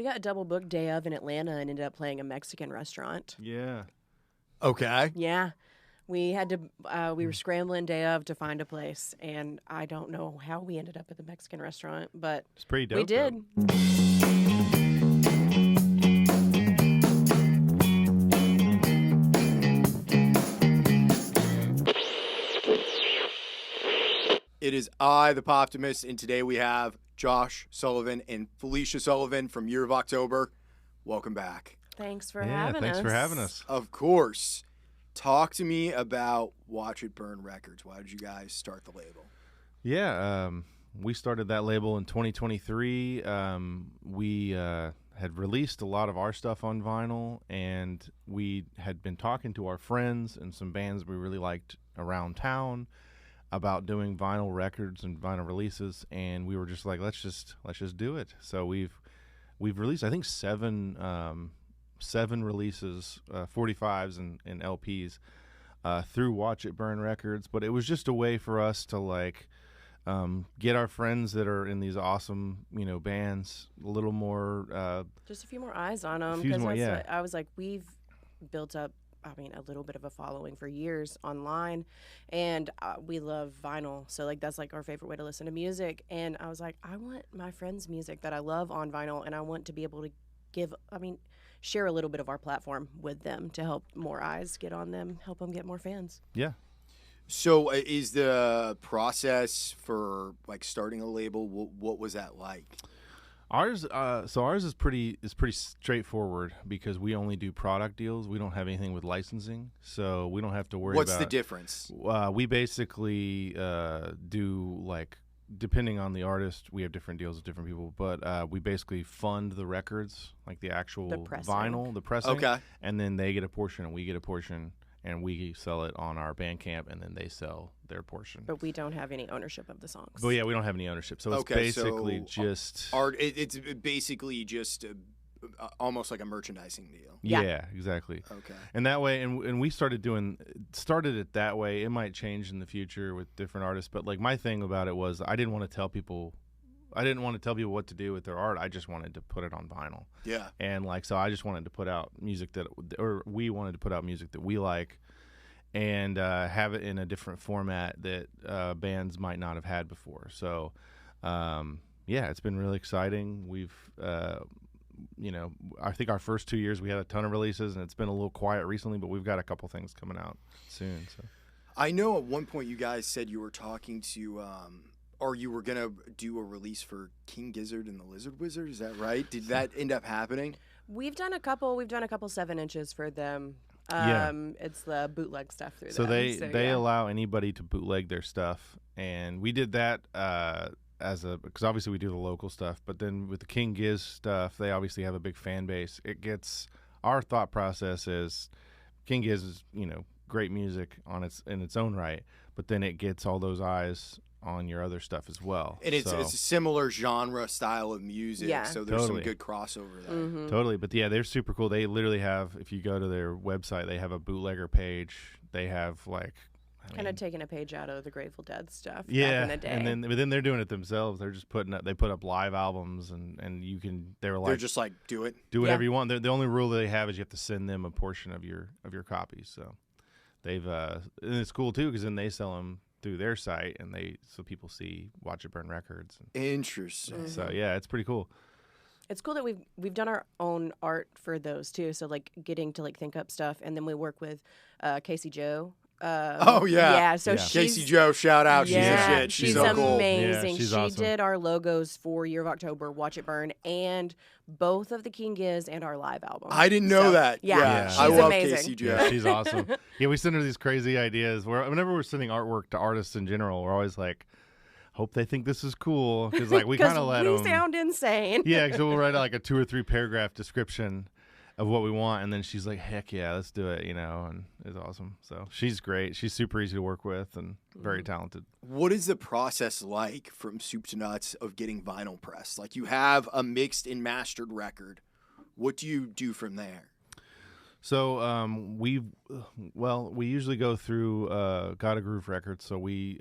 got double booked day of in Atlanta and ended up playing a Mexican restaurant. Yeah. Okay. Yeah. We had to, we were scrambling day of to find a place, and I don't know how we ended up at the Mexican restaurant, but It's pretty dope. we did. It is I, the Poptimist, and today we have Josh Sullivan and Phlecia Sullivan from Year of October. Welcome back. Thanks for having us. Thanks for having us. Of course. Talk to me about Watch It Burn Records. Why did you guys start the label? Yeah, we started that label in 2023. We had released a lot of our stuff on vinyl, and we had been talking to our friends and some bands we really liked around town about doing vinyl records and vinyl releases, and we were just like, let's just do it. So we've released, I think, seven releases, 45s and LPs through Watch It Burn Records. But it was just a way for us to like get our friends that are in these awesome, bands a little more. Just a few more eyes on them. Yeah. I was like, we've built up, a little bit of a following for years online, and we love vinyl. So like that's like our favorite way to listen to music. And I was like, I want my friends' music that I love on vinyl, and I want to be able to share a little bit of our platform with them to help more eyes get on them, help them get more fans. Yeah. So is the process for like starting a label, what was that like? Ours is pretty straightforward because we only do product deals. We don't have anything with licensing, so we don't have to worry What's about. the difference? We basically do, like, depending on the artist, we have different deals with different people, but we basically fund the records, like the actual vinyl, the pressing, okay, and then they get a portion and we get a portion, and we sell it on our Bandcamp, and then they sell their portion. But we don't have any ownership of the songs. But yeah, we don't have any ownership, so it's basically just art. It's basically just almost like a merchandising deal. Yeah, exactly. Okay. And that way, and we started it that way. It might change in the future with different artists, but like my thing about it was I didn't want to tell people what to do with their art. I just wanted to put it on vinyl. Yeah. And so I just wanted to put out music we wanted to put out music that we like, and have it in a different format that bands might not have had before. So, it's been really exciting. We've, I think our first 2 years we had a ton of releases, and it's been a little quiet recently, but we've got a couple things coming out soon. So, I know at one point you guys said you were talking to, or you were going to do a release for King Gizzard and the Lizard Wizard. Is that right? Did that end up happening? We've done a couple 7 inches for them. It's the bootleg stuff through so them. They allow anybody to bootleg their stuff, and we did that because obviously we do the local stuff, but then with the King Giz stuff, they obviously have a big fan base. Our thought process is King Giz is, great music in its own right, but then it gets all those eyes on your other stuff as well. And it's a similar genre style of music, so there's some good crossover there. Mm-hmm. Totally, but yeah, they're super cool. They literally have, if you go to their website, they have a bootlegger page. They have kind of taking a page out of the Grateful Dead stuff back yeah, in the day. but then they're doing it themselves. They're just put up live albums, and you can. They're just like do whatever you want. The only rule they have is you have to send them a portion of your copies. So they've and it's cool too because then they sell them through their site, and so people see Watch It Burn Records. Interesting. Mm-hmm. So yeah, it's pretty cool. It's cool that we've done our own art for those too. So like getting to like think up stuff, and then we work with Casey Joe. So Casey Joe, shout out. She's a shit. She's so cool. Amazing. Yeah, she's she awesome. did our logos for Year of October, Watch It Burn, and both of the King Giz and our live album. I didn't know that. Yeah. I love amazing. Casey Joe. Yeah, she's awesome. Yeah, we send her these crazy ideas. Whenever we're sending artwork to artists in general, we're always like, hope they think this is cool, because we kind of let them. We sound insane. Yeah, so we'll write like a 2 or 3 paragraph description of what we want, and then she's like, heck yeah, let's do it, and it's awesome. So she's great. She's super easy to work with and very talented. What is the process like from soup to nuts of getting vinyl pressed? Like, you have a mixed and mastered record. What do you do from there? So we usually go through Gotta Groove Records. So we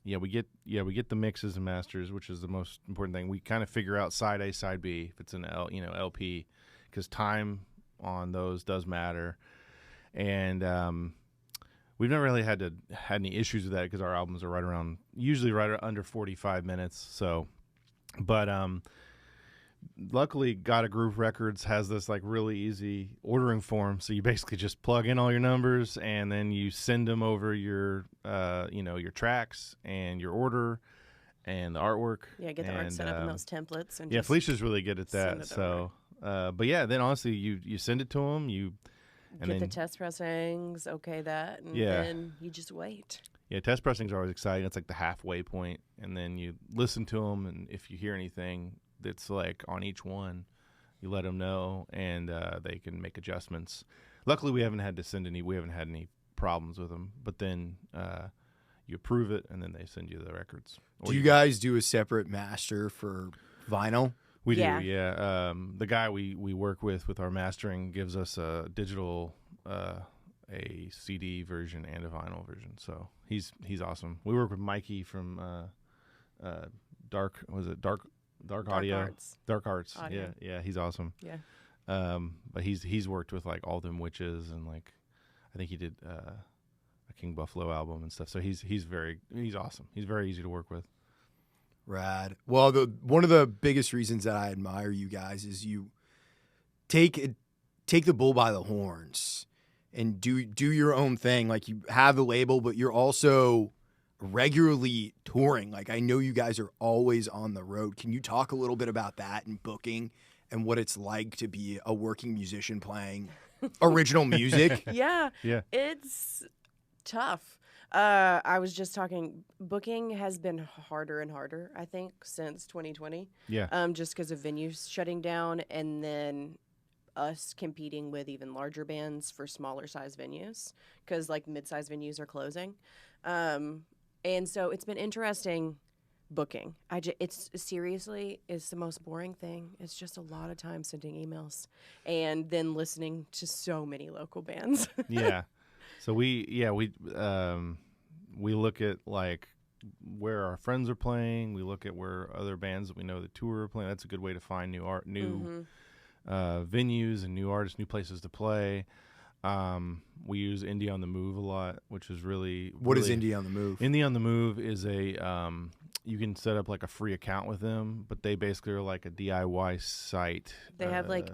we get the mixes and masters, which is the most important thing. We kind of figure out side A, side B if it's an LP, because time on those does matter. And we've never really had any issues with that because our albums are usually right under 45 minutes. So, but luckily, Gotta Groove Records has this like really easy ordering form. So you basically just plug in all your numbers and then you send them over your your tracks and your order and the artwork. Yeah, get the art set up in those templates. And Felicia's really good at that. So, but yeah, then honestly, you send it to them. Get the test pressings, okay that, and then you just wait. Yeah, test pressings are always exciting. It's like the halfway point, and then you listen to them, and if you hear anything that's like on each one, you let them know, and they can make adjustments. Luckily, we haven't had any problems with them, but then you approve it, and then they send you the records. Do you guys do a separate master for vinyl? We do, yeah. The guy we work with our mastering gives us a digital, a CD version and a vinyl version. So he's awesome. We work with Mikey from Dark Audio? Dark Arts. Audio. Yeah, he's awesome. Yeah. But he's worked with like All Them Witches and like I think he did a King Buffalo album and stuff. So he's awesome. He's very easy to work with. Rad. Well, one of the biggest reasons that I admire you guys is you take the bull by the horns and do your own thing. Like you have the label, but you're also regularly touring. Like I know you guys are always on the road. Can you talk a little bit about that and booking and what it's like to be a working musician playing original music? Yeah. It's tough. I was just talking, booking has been harder and harder, I think, since 2020. Yeah. Just because of venues shutting down and then us competing with even larger bands for smaller size venues because like mid-size venues are closing. And so it's been interesting booking. It's seriously, it's the most boring thing. It's just a lot of time sending emails and then listening to so many local bands. Yeah. So we look at like where our friends are playing. We look at where other bands that we know that tour are playing. That's a good way to find new venues and new artists, new places to play. We use Indie on the Move a lot, which is really What is Indie on the Move? Indie on the Move is you can set up like a free account with them, but they basically are like a DIY site. They have like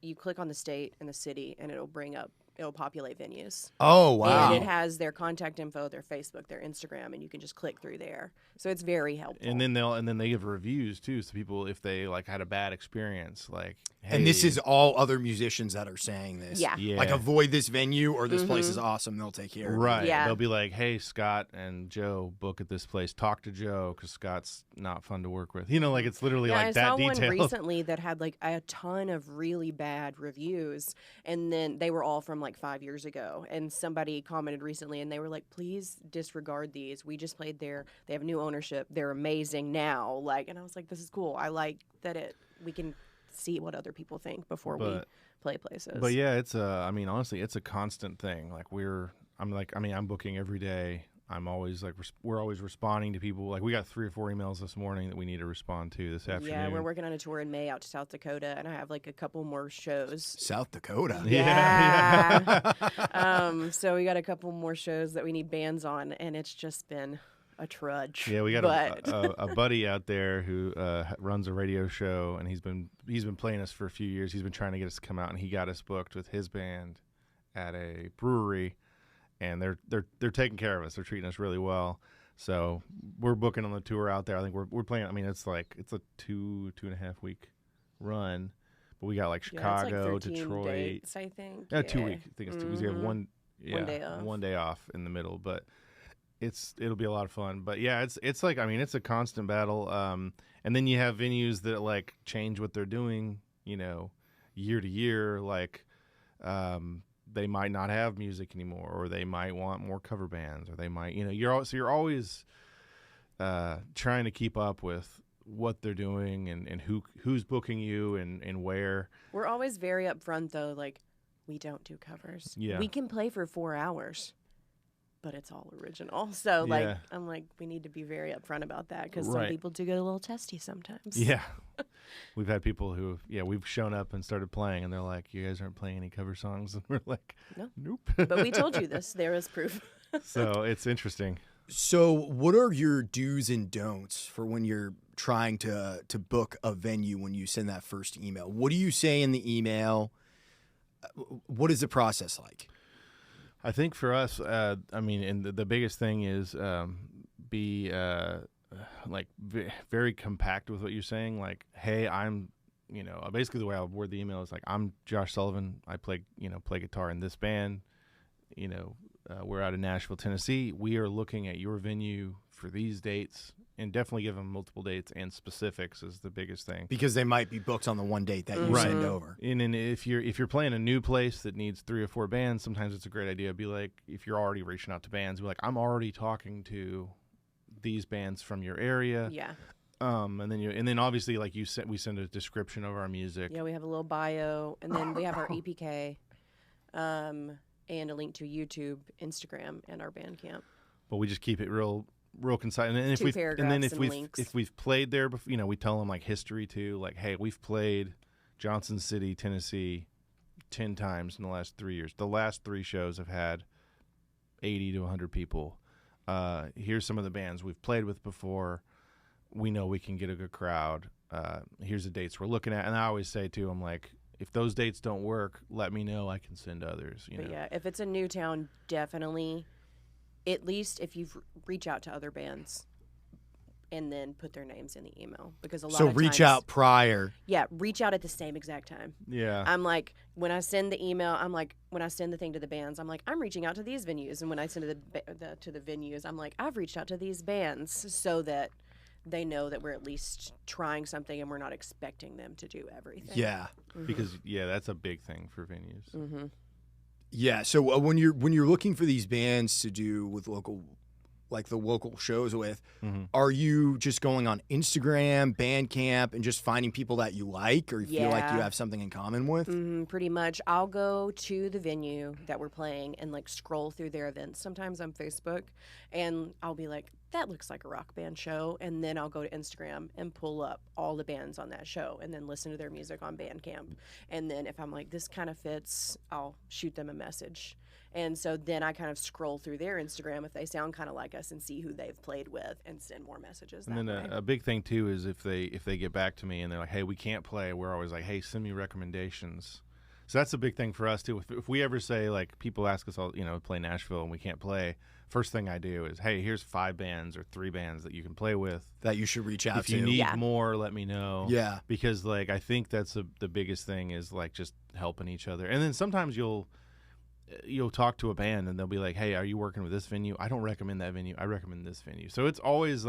you click on the state and the city and it'll populate venues. Oh, wow. And it has their contact info, their Facebook, their Instagram, and you can just click through there. So it's very helpful. And then they give reviews too, so people if they like had a bad experience, like hey. And this is all other musicians that are saying this. Yeah. Like avoid this venue or this place is awesome. They'll take care of it. Right. Yeah. They'll be like, hey, Scott and Joe, book at this place. Talk to Joe because Scott's not fun to work with. You know, like it's literally like that detailed. I saw one recently that had like a ton of really bad reviews, and then they were all from like 5 years ago. And somebody commented recently, and they were like, please disregard these. We just played there. They have new ownership. They're amazing now. Like, and I was like, this is cool. I like that we can see what other people think before we play places. But yeah, honestly, it's a constant thing. Like I'm booking every day. I'm always like, we're always responding to people. Like we got 3 or 4 emails this morning that we need to respond to this afternoon. Yeah, we're working on a tour in May out to South Dakota, and I have like a couple more shows. South Dakota? Yeah. So we got a couple more shows that we need bands on, and it's just been a trudge. Yeah, we got a buddy out there who runs a radio show, and he's been playing us for a few years. He's been trying to get us to come out, and he got us booked with his band at a brewery, and they're taking care of us. They're treating us really well. So we're booking on the tour out there. I think we're playing. I mean, it's a 2.5 week run, but we got like Chicago, it's like 13 Detroit. Dates, I think. Yeah, 2 weeks. I think it's 2 weeks. You have one day off in the middle, but it'll be a lot of fun. But yeah, it's like, I mean, it's a constant battle. And then you have venues that like change what they're doing, you know, year to year. Like, they might not have music anymore, or they might want more cover bands, or they might, you know, you're always trying to keep up with what they're doing and who's booking you and where. We're always very upfront though, like we don't do covers. Yeah. We can play for 4 hours. but it's all original. So Yeah. I'm like, we need to be very upfront about that because some Right. people do get a little testy sometimes. Yeah. We've had people who, we've shown up and started playing, and they're like, you guys aren't playing any cover songs? And we're like, No. nope. But we told you this. There is proof. So it's interesting. So, what are your do's and don'ts for when you're trying to book a venue when you send that first email? What do you say in the email? What is the process like? I think for us, and the biggest thing is be very compact with what you're saying. Like, hey, I'm, basically the way I'll word the email is like, I'm Josh Sullivan. I play guitar in this band. We're out of Nashville, Tennessee. We are looking at your venue for these dates, and definitely give them multiple dates and specifics is the biggest thing. Because they might be booked on the one date that you Right. send over. And then if you're playing a new place that needs 3 or 4 bands, sometimes it's a great idea to be like, if you're already reaching out to bands, be like, I'm already talking to these bands from your area. Yeah. And then obviously, like we send a description of our music. Yeah, we have a little bio, and then we have our EPK, and a link to YouTube, Instagram, and our Bandcamp. But we just keep it real concise. And if 2 we paragraphs and links. if we've played there before, we tell them like history too. Like, hey, we've played Johnson City, Tennessee, 10 times in the last 3 years. The last 3 shows have had 80 to 100 people. Here's some of the bands we've played with before. We know we can get a good crowd. Here's the dates we're looking at. And I always say to them, like, if those dates don't work, let me know. I can send others. But yeah, if it's a new town, definitely, at least if you reach out to other bands and then put their names in the email. Because a lot of reach times, out prior. Yeah, reach out at the same exact time. Yeah. I'm like, when I send the email, when I send the thing to the bands, I'm like, I'm reaching out to these venues. And when I send it to the venues, I'm like, I've reached out to these bands so that they know that we're at least trying something and we're not expecting them to do everything. Yeah. Mm-hmm. Because that's a big thing for venues. Mm-hmm. Yeah. So when you're looking for these bands to do with the local shows with, are you just going on Instagram, Bandcamp, and just finding people that you like or you feel like you have something in common with? Pretty much. I'll go to the venue that we're playing and scroll through their events. Sometimes on Facebook, and I'll be like, that looks like a rock band show. And then I'll go to Instagram and pull up all the bands on that show and then listen to their music on Bandcamp. And then if I'm like, this kind of fits, I'll shoot them a message. And so then I kind of scroll through their Instagram if they sound kind of like us and see who they've played with and send more messages that And then way. a big thing too is if they get back to me and they're like, hey, we can't play, we're always like, hey, send me recommendations. So that's a big thing for us too. If we ever say, like, people ask us all, play Nashville and we can't play, first thing I do is, hey, here's 5 bands or 3 bands that you can play with That you should reach out if to. you need more, let me know. Yeah. Because I think that's the biggest thing is just helping each other. And then sometimes you'll talk to a band and they'll be like, hey, are you working with this venue? I don't recommend that venue. I recommend this venue. So it's always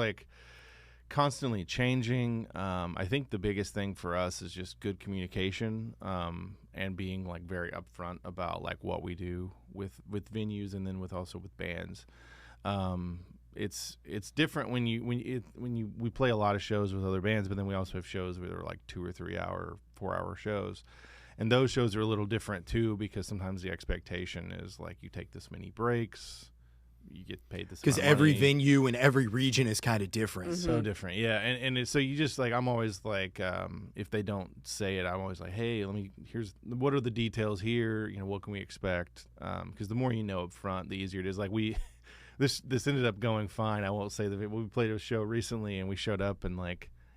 constantly changing. I think the biggest thing for us is just good communication, and being very upfront about what we do with venues and then also with bands. It's different when we play a lot of shows with other bands, but then we also have shows where they're 2 or 3 hour, 4 hour shows. And those shows are a little different too, because sometimes the expectation is you take this many breaks, you get paid this. Because every venue in every region is kind of different. So different, yeah. And so you just I'm always if they don't say it, I'm always like, hey, here's what are the details here? What can we expect? Because the more you know up front, the easier it is. This ended up going fine. I won't say that we played a show recently and we showed up and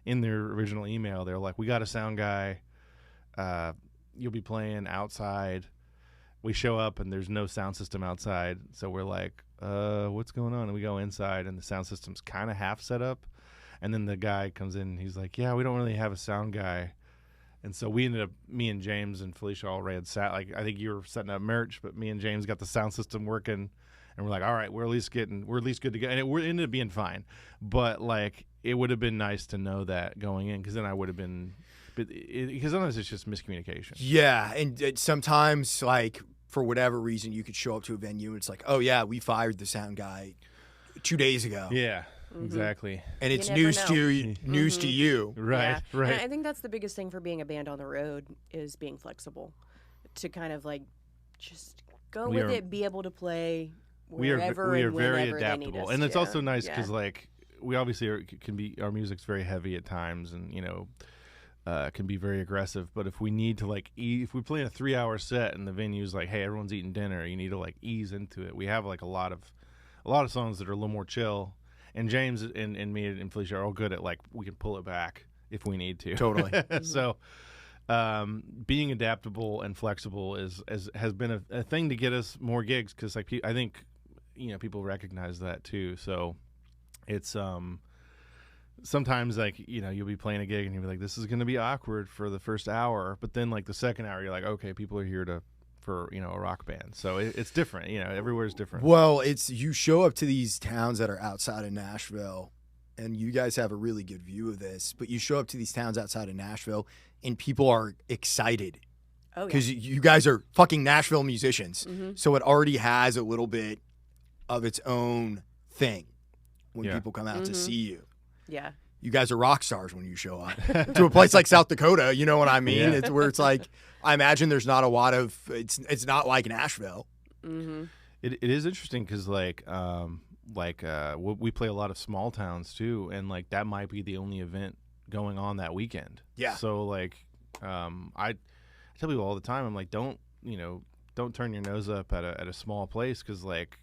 in their original email they're like, we got a sound guy. You'll be playing outside. We show up and there's no sound system outside, so we're like, what's going on? And we go inside and the sound system's kind of half set up, and then the guy comes in and he's like, yeah, we don't really have a sound guy. And so we ended up, me and James and Phlecia all ran I think you were setting up merch, but me and James got the sound system working, and we're like, all right, we're at least good to go. And it ended up being fine, but it would have been nice to know that going in, because then I would have been, because sometimes it's just miscommunication. Yeah, and sometimes for whatever reason you could show up to a venue and it's oh yeah, we fired the sound guy 2 days ago. Yeah, exactly. And it's You never news to you. Right, Yeah. right. And I think that's the biggest thing for being a band on the road is being flexible, to kind of just go with it, be able to play wherever we are and very whenever they need adaptable, us. and it's Yeah. also nice Yeah. because like we obviously can be, our music's very heavy at times, and can be very aggressive. But if we need to like if we play a 3-hour set and the venue's like, hey, everyone's eating dinner, you need to like ease into it. We have like a lot of songs that are a little more chill, and James and me and Phlecia are all good at like we can pull it back if we need to. Totally. So being adaptable and flexible has been a thing to get us more gigs, because like I think people recognize that too. So it's sometimes like you'll be playing a gig and you'll be like, this is going to be awkward for the first hour, but then like the second hour you're like, okay, people are here for a rock band. So it's different. Everywhere's different. Well, it's you show up to these towns that are outside of Nashville, and you guys have a really good view of this, but you show up to these towns outside of Nashville and people are excited Oh, yeah. because you guys are fucking Nashville musicians. Mm-hmm. So it already has a little bit of its own thing when Yeah. people come out to see you. Yeah. You guys are rock stars when you show up to a place like South Dakota. You know what I mean? Yeah. It's where it's like, I imagine there's not a lot of, it's not like Nashville. Mm-hmm. It is interesting because we play a lot of small towns too, and like that might be the only event going on that weekend. Yeah. So like, I tell people all the time, I'm like, don't turn your nose up at a small place, because like,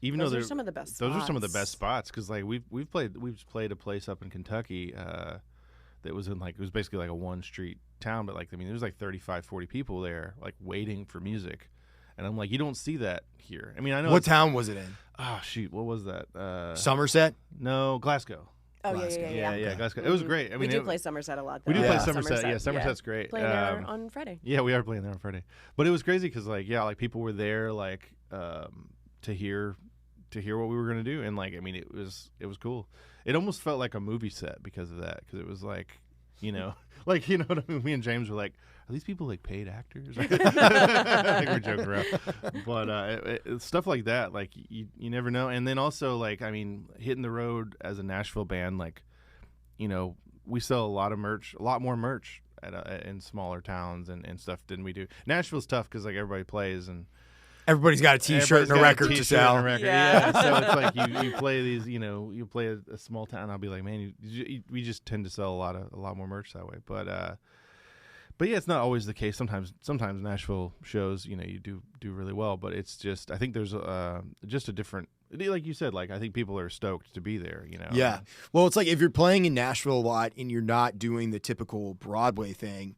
even Those though are they're some of the best. those are some of the spots. best spots, because like we've played a place up in Kentucky that was in like, it was basically like a one street town, but like there was like 35-40 people there like waiting for music, and I'm like, you don't see that here. I mean, I know What town was it in? Oh shoot, what was that? Somerset? No, Glasgow. Oh Glasgow. Yeah, Glasgow. It was great. I mean, we do play Somerset a lot. we Though. do play Yeah. Somerset. Yeah, Somerset's great. Playing there on Friday. Yeah, we are playing there on Friday. But it was crazy because like people were there like to hear what we were gonna do, and like I mean it was cool. It almost felt like a movie set because of that, because it was like like what I mean. Me and James were like, are these people like paid actors? I think we're joking around, but stuff like that, like you never know. And then also like I mean, hitting the road as a Nashville band, like we sell a lot more merch in smaller towns and stuff than we do. Nashville's tough because like everybody plays and Everybody's got a T-shirt and a record to sell. Yeah. So it's like you play these, you play a small town. I'll be like, man, we just tend to sell a lot more merch that way. But yeah, it's not always the case. Sometimes Nashville shows, you do really well. But it's just, I think there's just a different, like you said, like I think people are stoked to be there. Yeah. Well, it's like if you're playing in Nashville a lot and you're not doing the typical Broadway thing,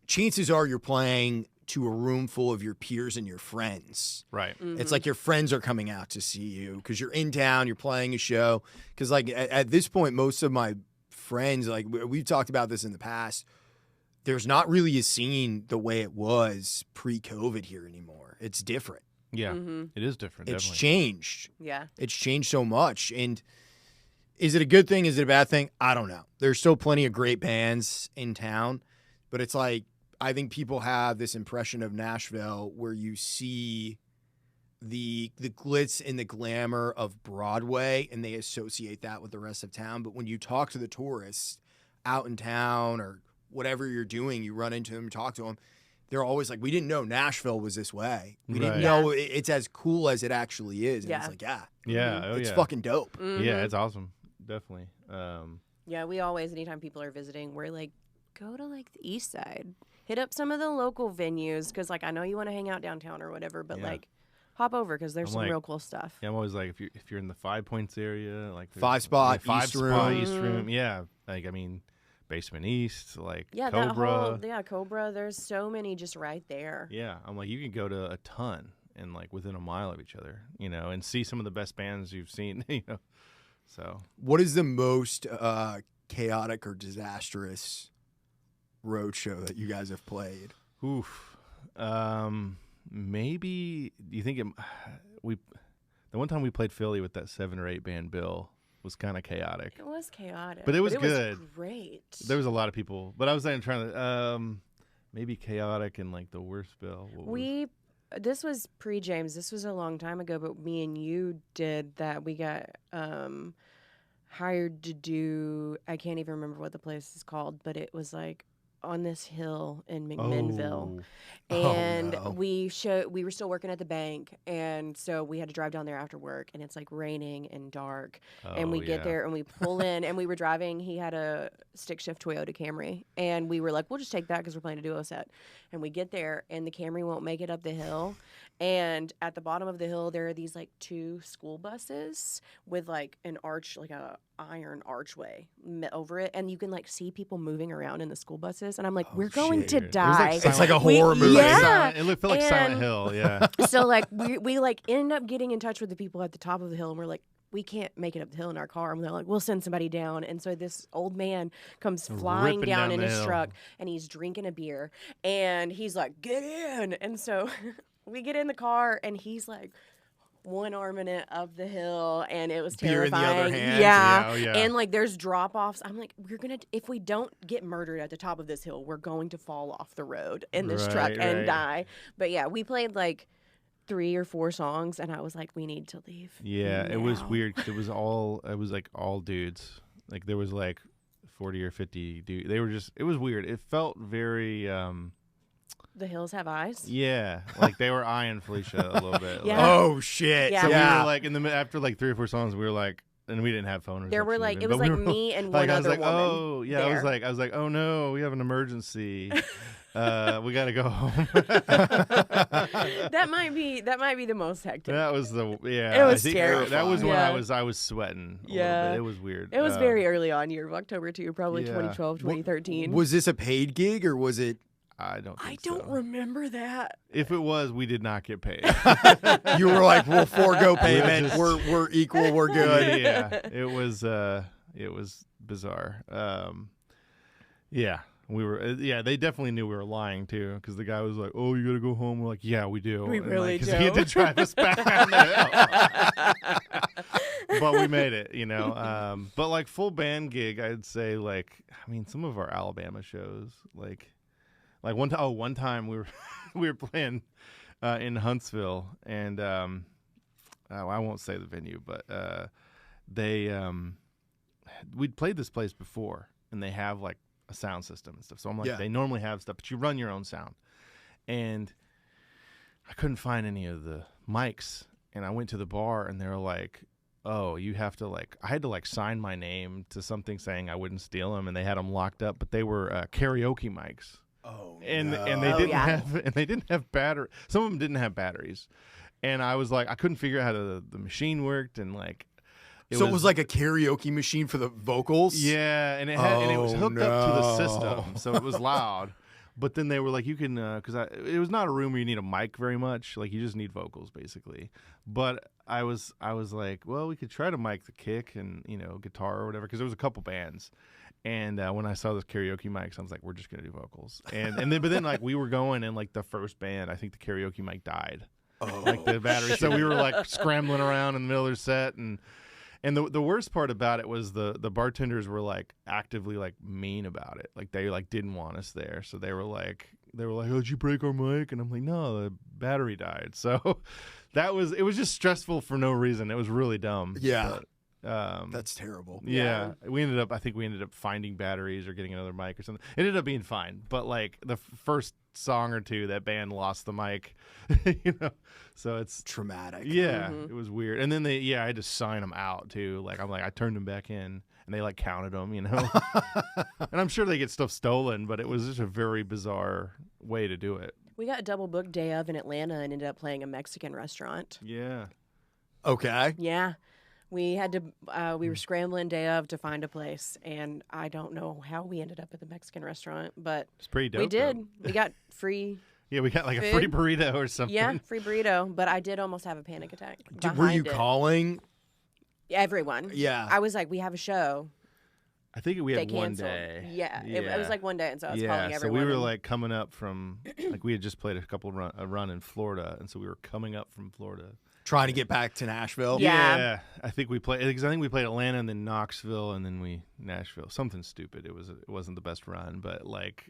chances are you're playing to a room full of your peers and your friends. Right. Mm-hmm. It's like your friends are coming out to see you because you're in town, you're playing a show. Because like at this point, most of my friends, like we've talked about this in the past, there's not really a scene the way it was pre-COVID here anymore. It's different. Yeah, Mm-hmm. it is different. It's Definitely. changed. Yeah. It's changed so much. And is it a good thing? Is it a bad thing? I don't know. There's still plenty of great bands in town, but it's like, I think people have this impression of Nashville where you see the glitz and the glamour of Broadway and they associate that with the rest of town. But when you talk to the tourists out in town or whatever you're doing, you run into them, talk to them, they're always like, we didn't know Nashville was this way. We didn't Right. know it's as cool as it actually is. And Yeah. it's like, yeah, Yeah. Oh, it's yeah. fucking dope. Mhm. Yeah, it's awesome. Definitely. Yeah, we always, anytime people are visiting, we're like, go to like the east side. Hit up some of the local venues because, like, I know you want to hang out downtown or whatever, but Yeah. like, hop over because there's I'm some like- real cool stuff. Yeah, I'm always like, if you're in the 5 Points area, like there's- 5 spot, five East spot, Room. East Room. Yeah, like I mean, Basement East, like Yeah, Cobra. Cobra. There's so many just right there. Yeah, I'm like, you can go to a ton and like within a mile of each other, and see some of the best bands you've seen, So What is the most chaotic or disastrous road show that you guys have played? oof. Maybe do you think the one time we played Philly with that 7 or 8 band bill was kind of chaotic. It was chaotic, But it was good. Great. There was a lot of people, but I was trying to maybe chaotic and like the worst bill. This was pre-James. This was a long time ago, but me and you did that. We got hired to do, I can't even remember what the place is called, but it was like on this hill in McMinnville. Oh. And no. we were still working at the bank, and so we had to drive down there after work, and it's like raining and dark. And we get there and we pull in, and we were driving. He had a stick shift Toyota Camry, and we were like, we'll just take that because we're playing a duo set. And we get there, and the Camry won't make it up the hill. And at the bottom of the hill, there are these like 2 school buses with like an arch, like a iron archway over it, and you can like see people moving around in the school buses. And I'm like, we're going to die. It's like a horror movie. Yeah. It felt like Silent Hill. Yeah. So like we like end up getting in touch with the people at the top of the hill, and we're like, we can't make it up the hill in our car. And they're like, we'll send somebody down. And so this old man comes flying Ripping down down in the his hill. truck, and he's drinking a beer, and he's like, get in. And so we get in the car, and he's like one arming it up the hill, and it was Beer in the terrifying. other hand. Yeah. Yeah, oh, yeah. And like there's drop offs. I'm like, if we don't get murdered at the top of this hill, we're going to fall off the road in this truck Right, and right. die. But yeah, we played like 3 or 4 songs, and I was like, we need to leave. Yeah, it was now. weird 'cause it was like all dudes. Like there was like 40 or 50 dudes. They were just, it was weird. It felt very, The hills have eyes. yeah, like they were eyeing Phlecia a little bit. Yeah. Like, Oh shit! Yeah. so we Yeah. were like after like 3 or 4 songs, we were like, and we didn't have phone. There were reception like even, it was but we like were me and like, one I was other like, woman. oh yeah, there. I was like, oh no, we have an emergency. We got to go home. that might be the most hectic. That was yeah. It was I think terrifying. that was when Yeah. I was sweating. A Yeah. little bit. It was weird. It was very early on, year of October too, probably Yeah. 2012, 2013. Was this a paid gig or was it? I don't. I Think don't so. remember that. If it was, we did not get paid. You were like, we'll forego payment. just- We're equal. We're good. Yeah, it was bizarre. Yeah, we were. Yeah, they definitely knew we were lying too, because the guy was like, "Oh, you gotta go home." We're like, "Yeah, we do." We And, really like, 'cause he had do. to drive us back down the hill. But we made it, you know. But like full band gig, I'd say like, I mean, some of our Alabama shows, like one time we were we were playing in Huntsville, and I won't say the venue, but we'd played this place before, and they have like a sound system and stuff. So I'm like, Yeah. they normally have stuff, but you run your own sound. And I couldn't find any of the mics, and I went to the bar, and they were like, oh, you have to like, I had to like sign my name to something saying I wouldn't steal them, and they had them locked up, but they were karaoke mics. Oh, And they Oh, didn't yeah. have battery. Some of them didn't have batteries, and I was like, I couldn't figure out how the machine worked, and like, it was like a karaoke machine for the vocals. yeah, and it was Oh, hooked up to the no. system, so it was loud. But then they were like, you can, because it was not a room where you need a mic very much. Like you just need vocals basically. But I was like, well, we could try to mic the kick and guitar or whatever, because there was a couple bands. And when I saw those karaoke mics, I was like, we're just gonna do vocals. And then like we were going, and like the first band, I think the karaoke mic died, like the battery. So we were like scrambling around in the middle of their set, and the worst part about it was the bartenders were like actively like mean about it. Like they like didn't want us there, so they were like, oh, did you break our mic? And I'm like, no, the battery died. So it was just stressful for no reason. It was really dumb. Yeah. But, That's terrible. yeah, I think we ended up finding batteries or getting another mic or something. It ended up being fine, but like the first song or two, that band lost the mic, so it's Traumatic. yeah, Mhm. it was weird. And then I had to sign them out too. Like I turned them back in, and they like counted them, and I'm sure they get stuff stolen, but it was just a very bizarre way to do it. We got a double booked day of in Atlanta and ended up playing a Mexican restaurant. Yeah. Okay. Yeah. We had to, we were scrambling day of to find a place, and I don't know how we ended up at the Mexican restaurant, but It's pretty dope. we did. though. We got free, Yeah, we got like a free Food? burrito or something. yeah, free burrito, but I did almost have a panic attack. Were you behind it. calling? Everyone. Yeah. I was like, we have a show. I think we They had one canceled. day. Yeah. It was like one day, and so I was yeah, calling so everyone. we were and- like coming up from, like we had just played a run in Florida, and so we were coming up from Florida. Trying to get back to Nashville. Yeah. I think we played Atlanta and then Knoxville and then Nashville. Something stupid. It wasn't the best run, but like,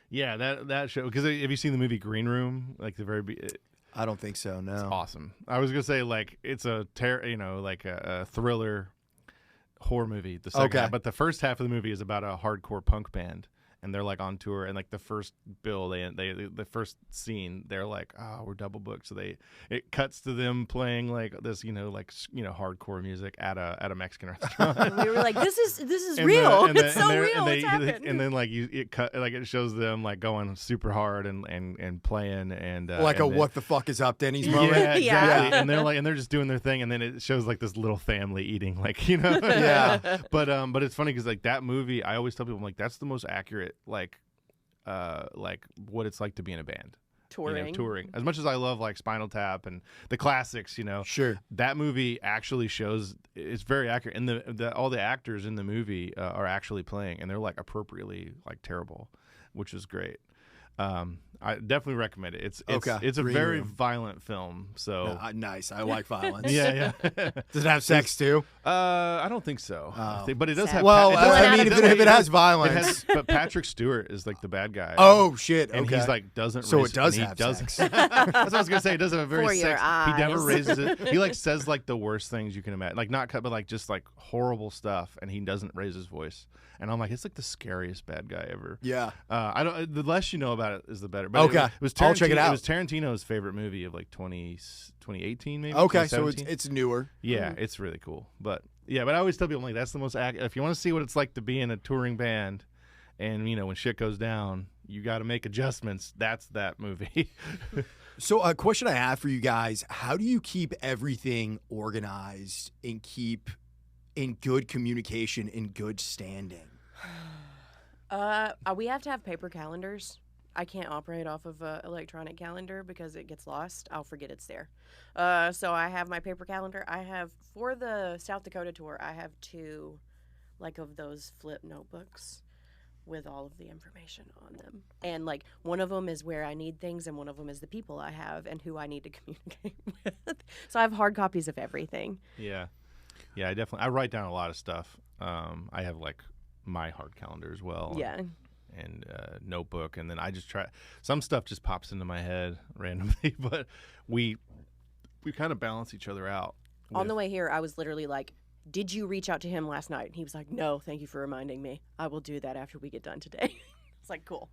yeah, that show. Because have you seen the movie Green Room? Like the I don't think so. No. awesome. I was gonna say like it's a like a thriller horror movie. The second Okay. half, but the first half of the movie is about a hardcore punk band, and they're like on tour, and like the first bill, the first scene, they're like, oh, we're double booked. So it cuts to them playing like this, hardcore music at a Mexican restaurant. And we were like, this is real. It's so real. It's happened. And then like it shows them like going super hard and playing and like and what the fuck is up, Denny's moment. Yeah, exactly. Yeah. And they're just doing their thing, and then it shows like this little family eating, like Yeah. But it's funny because like that movie, I always tell people, I'm like, that's the most accurate like what it's like to be in a band. Touring. As much as I love like Spinal Tap and the classics, Sure. that movie actually shows it's very accurate, and all the actors in the movie are actually playing, and they're like appropriately like terrible, which is great. I definitely recommend it. It's a very violent film. So nice. I like violence. yeah. Does it have sex too? I don't think so. But it does have. Well, if it has violence. But Patrick Stewart is like the bad guy. Oh shit! And he's like doesn't. So raise it does and have doesn't. sex. That's what I was gonna say. It doesn't have a very For your sex. He never eyes. raises it. He like says like the worst things you can imagine. Like not cut, but like just like horrible stuff, and he doesn't raise his voice. And I'm like, it's like the scariest bad guy ever. Yeah. I don't. The less you know about it is the better. But Okay. It was I'll check it out. It was Tarantino's favorite movie of like 2018 maybe. Okay, so 2017. it's newer. Yeah, it's really cool. But I always tell people, I'm like, that's the most if you want to see what it's like to be in a touring band, and when shit goes down, you got to make adjustments. That's that movie. So a question I have for you guys: how do you keep everything organized and keep in good communication, in good standing? We have to have paper calendars. I can't operate off of an electronic calendar because it gets lost. I'll forget it's there. So I have my paper calendar. I have, for the South Dakota tour, I have 2 like of those flip notebooks with all of the information on them. And like one of them is where I need things, and one of them is the people I have and who I need to communicate with. So I have hard copies of everything. Yeah, I write down a lot of stuff. I have like my hard calendar as well. Yeah. And notebook, and then I just try. Some stuff just pops into my head randomly, but we kind of balance each other out. On the way here, I was literally like, did you reach out to him last night? And he was like, no, thank you for reminding me. I will do that after we get done today. It's like, cool.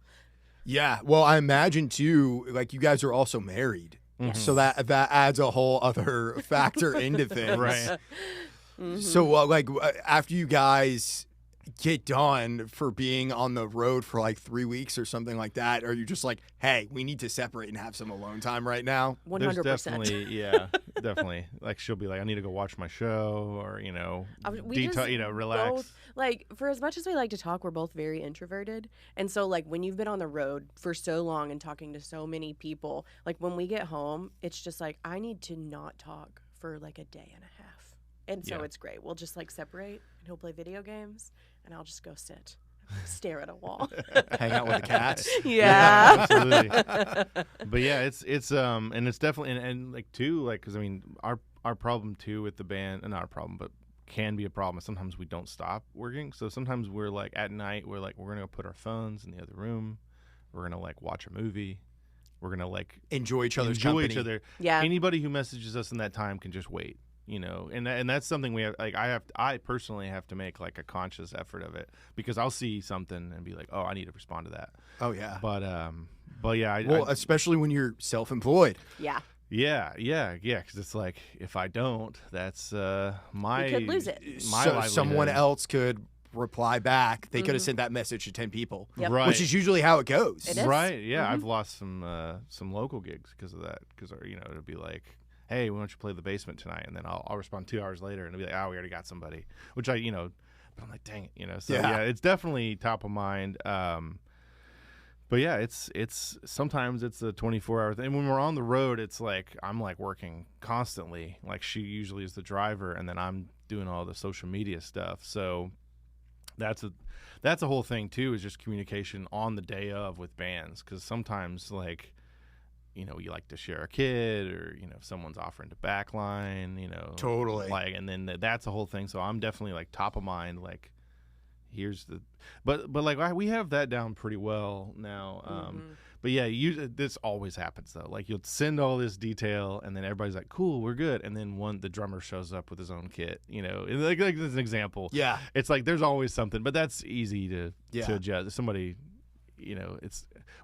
Yeah. Well, I imagine too, like you guys are also married. Mhm. So that adds a whole other factor into things. Right. Mm-hmm. So after you guys get done for being on the road for like 3 weeks or something like that, are you just like, hey, we need to separate and have some alone time right now? 100%. There's definitely. Like she'll be like, I need to go watch my show, or relax. Both, like, for as much as we like to talk, we're both very introverted, and so like when you've been on the road for so long and talking to so many people, like when we get home, it's just like I need to not talk for like a day and a half, and so it's great. We'll just like separate, and he'll play video games, and I'll just go sit, stare at a wall, Hang out with the cats. Yeah. Absolutely. But yeah, it's and it's definitely and like too, like, because I mean our problem too with the band, and not a problem, but can be a problem. Sometimes we don't stop working, so sometimes we're like at night, we're gonna go put our phones in the other room, we're gonna like watch a movie, we're gonna like Enjoy each other's company. each other. Yeah. Anybody who messages us in that time can just wait. And that's something we have. Like I personally have to make like a conscious effort of it, because I'll see something and be like, oh, I need to respond to that. Oh yeah. But yeah. Especially when you're self-employed. Yeah. Yeah. Because it's like, if I don't, that's my. We could lose it. My So someone livelihood. else could reply back. They could have sent that message to 10 people, Yep. Right. which is usually how it goes. It is. Right. Yeah. Mhm. I've lost some local gigs because of that. Because it'll be like, hey, why don't you play the basement tonight? And then I'll respond 2 hours later, and it'll be like, oh, we already got somebody. Which but I'm like, dang it, So yeah, it's definitely top of mind. But yeah, it's sometimes it's a 24-hour thing. And when we're on the road, it's like I'm like working constantly. Like she usually is the driver, and then I'm doing all the social media stuff. So that's a whole thing too, is just communication on the day of with bands, because sometimes like, you like to share a kid, or if someone's offering to backline, Totally. like, and then that's a whole thing. So I'm definitely like top of mind, like here's the but like we have that down pretty well now. But yeah, this always happens though. Like you'll send all this detail, and then everybody's like, cool, we're good, and then the drummer shows up with his own kit, and like as an example. Yeah. It's like there's always something, but that's easy to Yeah. adjust. Somebody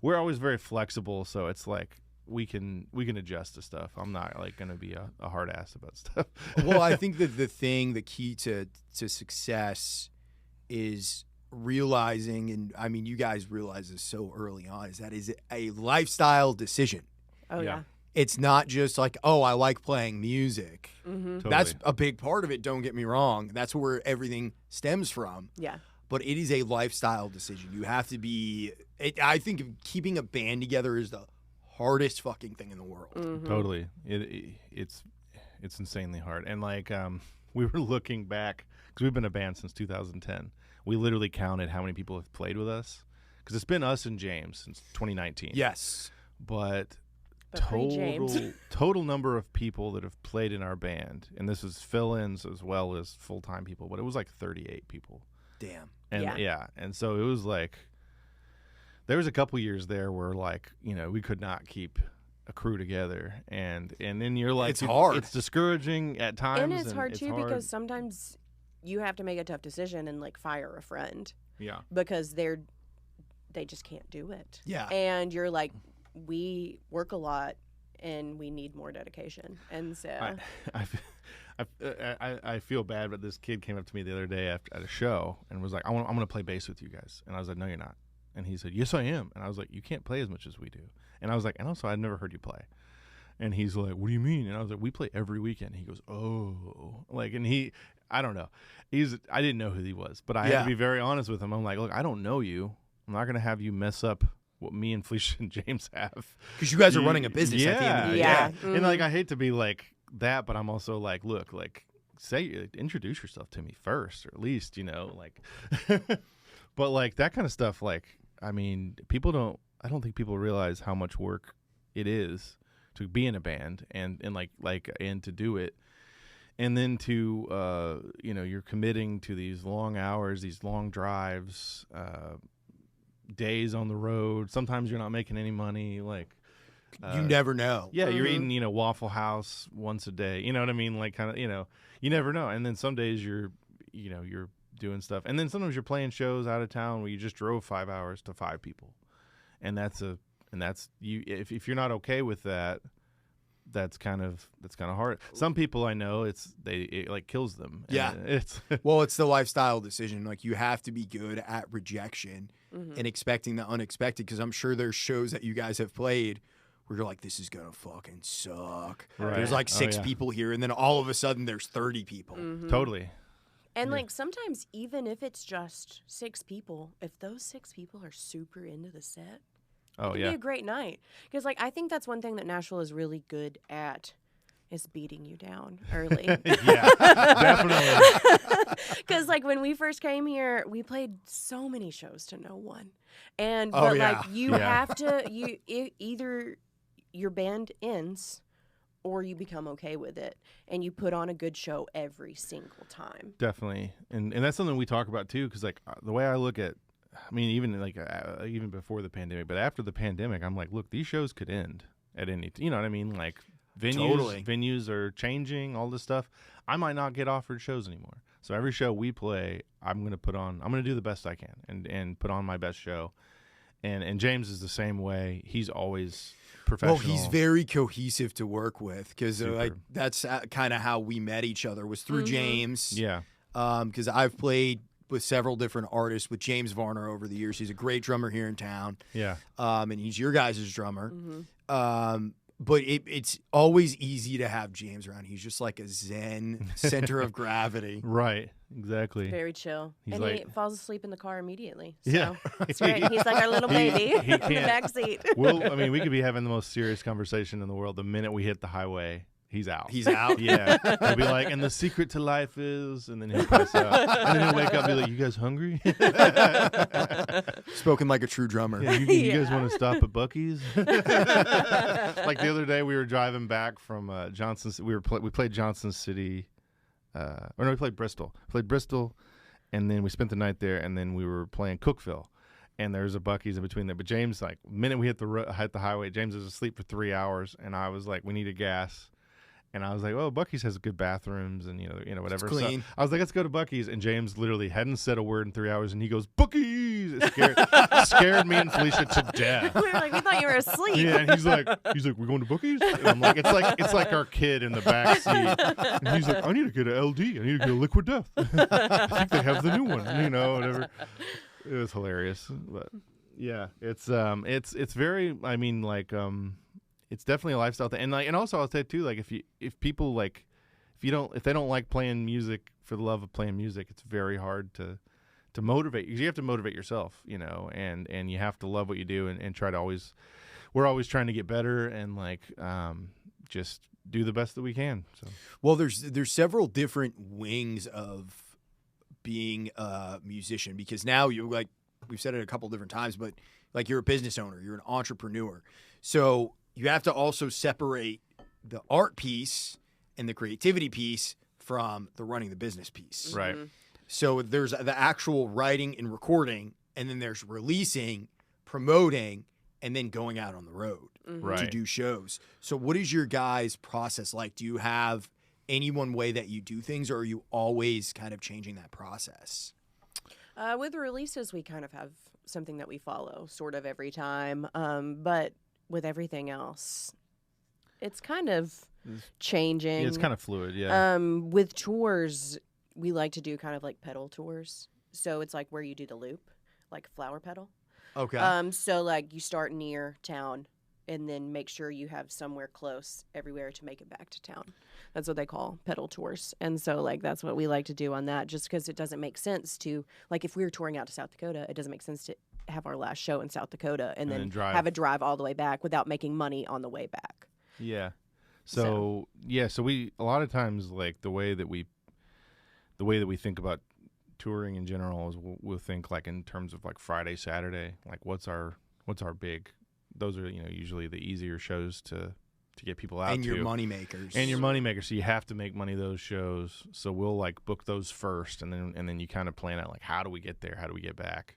we're always very flexible, so it's like we can adjust to stuff. I'm not like going to be a hard ass about stuff. Well, I think that the key to success is realizing, and I mean, you guys realize this so early on, is that is a lifestyle decision. Oh yeah. It's not just like, oh, I like playing music. Mm-hmm. Totally. That's a big part of it, don't get me wrong. That's where everything stems from. Yeah. But it is a lifestyle decision. You have to be I think keeping a band together is the hardest fucking thing in the world. Mm-hmm. Totally. It's insanely hard. And like we were looking back, because we've been a band since 2010. We literally counted how many people have played with us, because it's been us and James since 2019. Yes. But pre-James. total number of people that have played in our band, and this is fill-ins as well as full-time people, but it was like 38 people. Damn. And and so it was like, there was a couple years there where like, we could not keep a crew together, and then you're like, it's hard. It's discouraging at times, and it's hard too because sometimes you have to make a tough decision and like fire a friend. Yeah. Because they just can't do it. Yeah. And you're like, we work a lot and we need more dedication. And so I feel bad, but this kid came up to me the other day at a show and was like, I'm going to play bass with you guys. And I was like, no, you're not. And he said, yes, I am. And I was like, you can't play as much as we do. And I was like, and also I'd never heard you play. And he's like, what do you mean? And I was like, we play every weekend. He goes, oh, like, and I don't know. I didn't know who he was, but I had to be very honest with him. I'm like, look, I don't know you. I'm not going to have you mess up what me and Phlecia and James have. Because you guys are running a business at the end of the day. Mm-hmm. And like, I hate to be like that, but I'm also like, look, like, introduce yourself to me first, or at least, like, but like that kind of stuff, like, I mean, I don't think people realize how much work it is to be in a band and to do it. And then to, you're committing to these long hours, these long drives, days on the road. Sometimes you're not making any money. Like, you never know. Yeah, you're eating, Waffle House once a day. You know what I mean? Like, kind of, you never know. And then some days you're doing stuff. And then sometimes you're playing shows out of town where you just drove 5 hours to 5 people. And that's you. If you're not okay with that, that's kind of hard. Some people I know, it like kills them. Yeah. It's well, it's the lifestyle decision. Like, you have to be good at rejection and expecting the unexpected, because I'm sure there's shows that you guys have played where you're like, this is gonna fucking suck. Right. There's like 6 people here, and then all of a sudden there's 30 people. Totally. And like sometimes even if it's just 6 people, if those 6 people are super into the set, it can be a great night. Because like I think that's one thing that Nashville is really good at, is beating you down early. Yeah, definitely. Because like when we first came here, we played so many shows to no one, and you have to either your band ends or you become okay with it and you put on a good show every single time. Definitely, and that's something we talk about too. Because like the way I look at, I mean, even before the pandemic, but after the pandemic, I'm like, look, these shows could end at any. You know what I mean? Like. Venues are changing, all this stuff. I might not get offered shows anymore. So every show we play, I'm going to do the best I can and put on my best show. And James is the same way. He's always professional. Well, he's very cohesive to work with, because like that's kind of how we met each other, was through James. Yeah. Because I've played with several different artists with James Varner over the years. He's a great drummer here in town. Yeah. And he's your guys' drummer. But it's always easy to have James around. He's just like a zen center of gravity. Right. Exactly. Very chill. He's and like, he falls asleep in the car immediately. So yeah. it's great. He's like our little baby in the back seat. Well, I mean, we could be having the most serious conversation in the world. The minute we hit the highway, he's out. He's out? Yeah. He'll be like, and the secret to life is, and then he'll pass out. And then he'll wake up and be like, you guys hungry? Spoken like a true drummer. Yeah, you guys want to stop at Buc-ee's? Like the other day, we were driving back from Johnson. We played Johnson City. We played Bristol. And then we spent the night there, and then we were playing Cookeville. And there's a Buc-ee's in between there. But James, like, the minute we hit the highway, James was asleep for 3 hours, and I was like, we needed gas. And I was like, oh, Buc-ee's has good bathrooms and, whatever. It's clean. So I was like, let's go to Buc-ee's. And James literally hadn't said a word in 3 hours. And he goes, Buc-ee's. It scared me and Phlecia to death. We were like, we thought you were asleep. Yeah, and he's like, we're going to Buc-ee's? And I'm like, it's like our kid in the back seat. And he's like, I need to get an LD. I need to get a Liquid Death. I think they have the new one, whatever. It was hilarious. But yeah, it's very, it's definitely a lifestyle thing. And also I'll say too, like if people like, if they don't like playing music for the love of playing music, it's very hard to motivate. You have to motivate yourself, and you have to love what you do and try to we're always trying to get better and just do the best that we can. So, well, there's several different wings of being a musician, because now you're like, we've said it a couple different times, but like you're a business owner, you're an entrepreneur. So you have to also separate the art piece and the creativity piece from the running the business piece. right. So there's the actual writing and recording, and then there's releasing, promoting, and then going out on the road to Right. do shows. So what is your guys' process like? Do you have any one way that you do things, or are you always kind of changing that process? With releases, we kind of have something that we follow sort of every time. But with everything else, it's kind of changing. Yeah, it's kind of fluid, yeah. With tours, we like to do kind of like pedal tours. So it's like where you do the loop, like flower pedal. Okay. So like you start near town and then make sure you have somewhere close everywhere to make it back to town. That's what they call pedal tours. And so like that's what we like to do on that, just because it doesn't make sense to, like if we were touring out to South Dakota, it doesn't make sense to have our last show in South Dakota and then drive. have a drive all the way back without making money on the way back. Yeah. So we a lot of times, like the way that we think about touring in general is we'll think like in terms of like Friday, Saturday, like what's our big, those are, usually the easier shows to get people out and to. your money makers. And your money makers. So you have to make money those shows. So we'll like book those first, and then you kind of plan out like, how do we get there? How do we get back?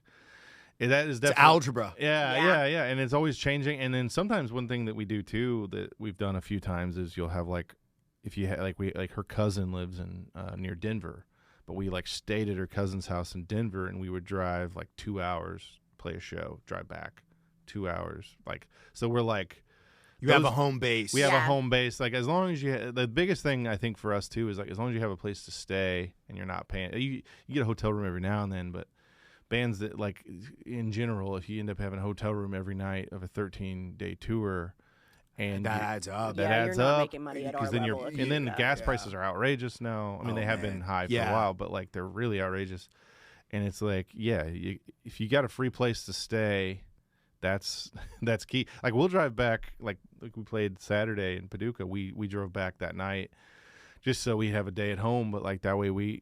That is definitely It's algebra. Yeah. And it's always changing. And then sometimes one thing that we do too that we've done a few times is you'll have like, if you like her cousin lives in near Denver, but we like stayed at her cousin's house in Denver, and we would drive like 2 hours, play a show, drive back 2 hours. Like, so we're like, You have a home base. we have a home base. Like, as long as the biggest thing I think for us too is like, as long as you have a place to stay and you're not paying, you get a hotel room every now and then, but bands that like in general, if you end up having a hotel room every night of a 13-day tour, and that adds up. that Yeah, adds you're not up making money at our then level if you and then do the that. gas prices are outrageous now. I mean, they have been high for a while, but like they're really outrageous. And it's like, if you got a free place to stay, that's key. Like we'll drive back, like we played Saturday in Paducah. We drove back that night just so we have a day at home, but like that way we,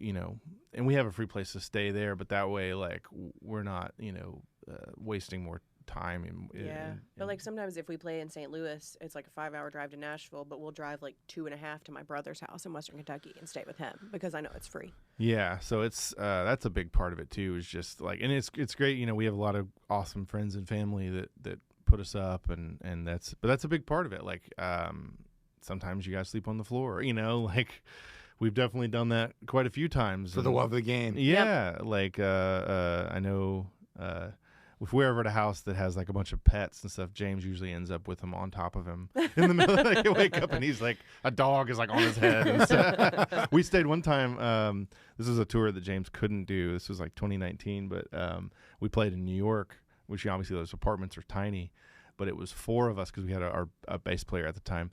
and we have a free place to stay there, but that way like we're not, wasting more time. But like sometimes if we play in St. Louis, it's like a 5-hour drive to Nashville, but we'll drive like 2.5 to my brother's house in Western Kentucky and stay with him because I know it's free. Yeah, so it's that's a big part of it too. Is just like, and it's great. We have a lot of awesome friends and family that put us up, and that's a big part of it. Like sometimes you guys sleep on the floor. Like we've definitely done that quite a few times For the love of the game. Yeah, like I know. If we're ever at a house that has like a bunch of pets and stuff, James usually ends up with them on top of him in the middle. Like, you wake up and he's like, a dog is like on his head. And stuff. We stayed one time. This was a tour that James couldn't do. This was like 2019, but we played in New York, which obviously those apartments are tiny, but it was 4 of us because we had our bass player at the time,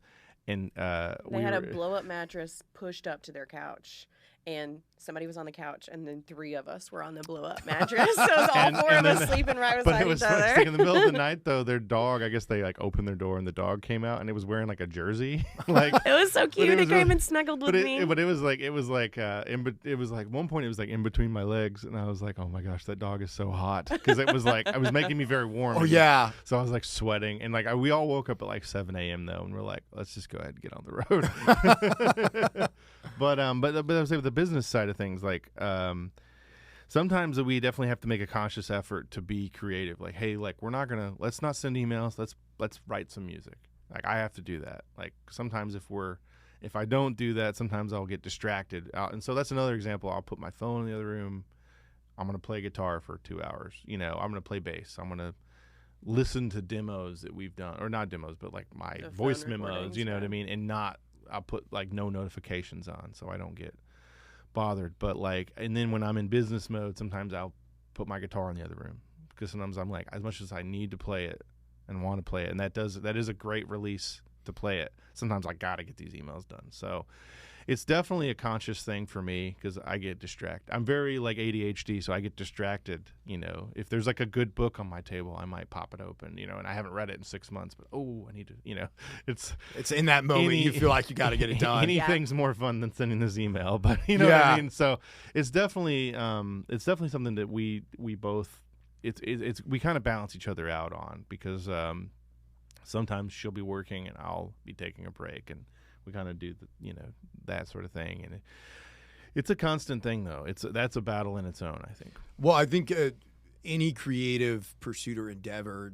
and they had a blow-up mattress pushed up to their couch. And somebody was on the couch, and then 3 of us were on the blow-up mattress. So it was all 4 of us sleeping right beside each other. Like in the middle of the night, though, their dog, I guess they like opened their door, and the dog came out, and it was wearing like a jersey. Like it was so cute. It came and snuggled with me. But it was like one point it was like in between my legs, and I was like, oh my gosh, that dog is so hot, because it was like it was making me very warm. Oh yeah. So I was like sweating, and like we all woke up at like 7 a.m. though, and we're like, let's just go ahead and get on the road. But I was saying with the business side of things, like sometimes we definitely have to make a conscious effort to be creative. Like, hey, like let's not send emails. Let's write some music. Like I have to do that. Like sometimes if we're If I don't do that, sometimes I'll get distracted. And so that's another example. I'll put my phone in the other room. I'm going to play guitar for 2 hours. I'm going to play bass. I'm going to listen to demos that we've done, or not demos, but like my The voice phone memos, recordings, you know what I yeah. mean? And I'll put like no notifications on so I don't get bothered. But like, and then when I'm in business mode, sometimes I'll put my guitar in the other room, because sometimes I'm like, as much as I need to play it and want to play it, and that is a great release to play it. Sometimes I got to get these emails done. So it's definitely a conscious thing for me, because I get distracted. I'm very like ADHD, so I get distracted. If there's like a good book on my table, I might pop it open, and I haven't read it in 6 months, but I need to, it's in that moment you feel like you got to get it done. Anything's more fun than sending this email, but you know what I mean? So it's definitely something that we both, it's we kind of balance each other out on, because sometimes she'll be working and I'll be taking a break, and we kind of do that sort of thing. And it's a constant thing, though. That's a battle in its own, I think. Well, I think any creative pursuit or endeavor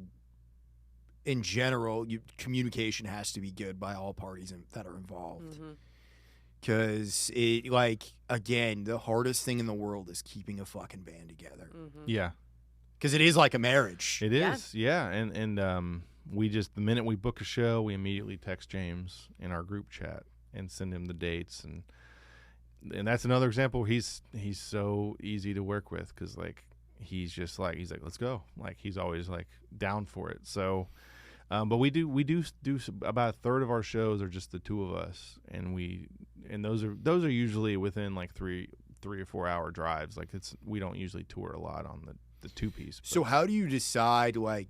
in general, communication has to be good by all parties that are involved. Because again, the hardest thing in the world is keeping a fucking band together. Yeah. Because it is like a marriage. It is, yeah. And we just, the minute we book a show, we immediately text James in our group chat and send him the dates. And that's another example where he's so easy to work with, because like he's like let's go. Like he's always like down for it. So but we do about a third of our shows are just the two of us, and those are usually within like 3 or 4 hour drives. Like we don't usually tour a lot on the two piece. So how do you decide, like,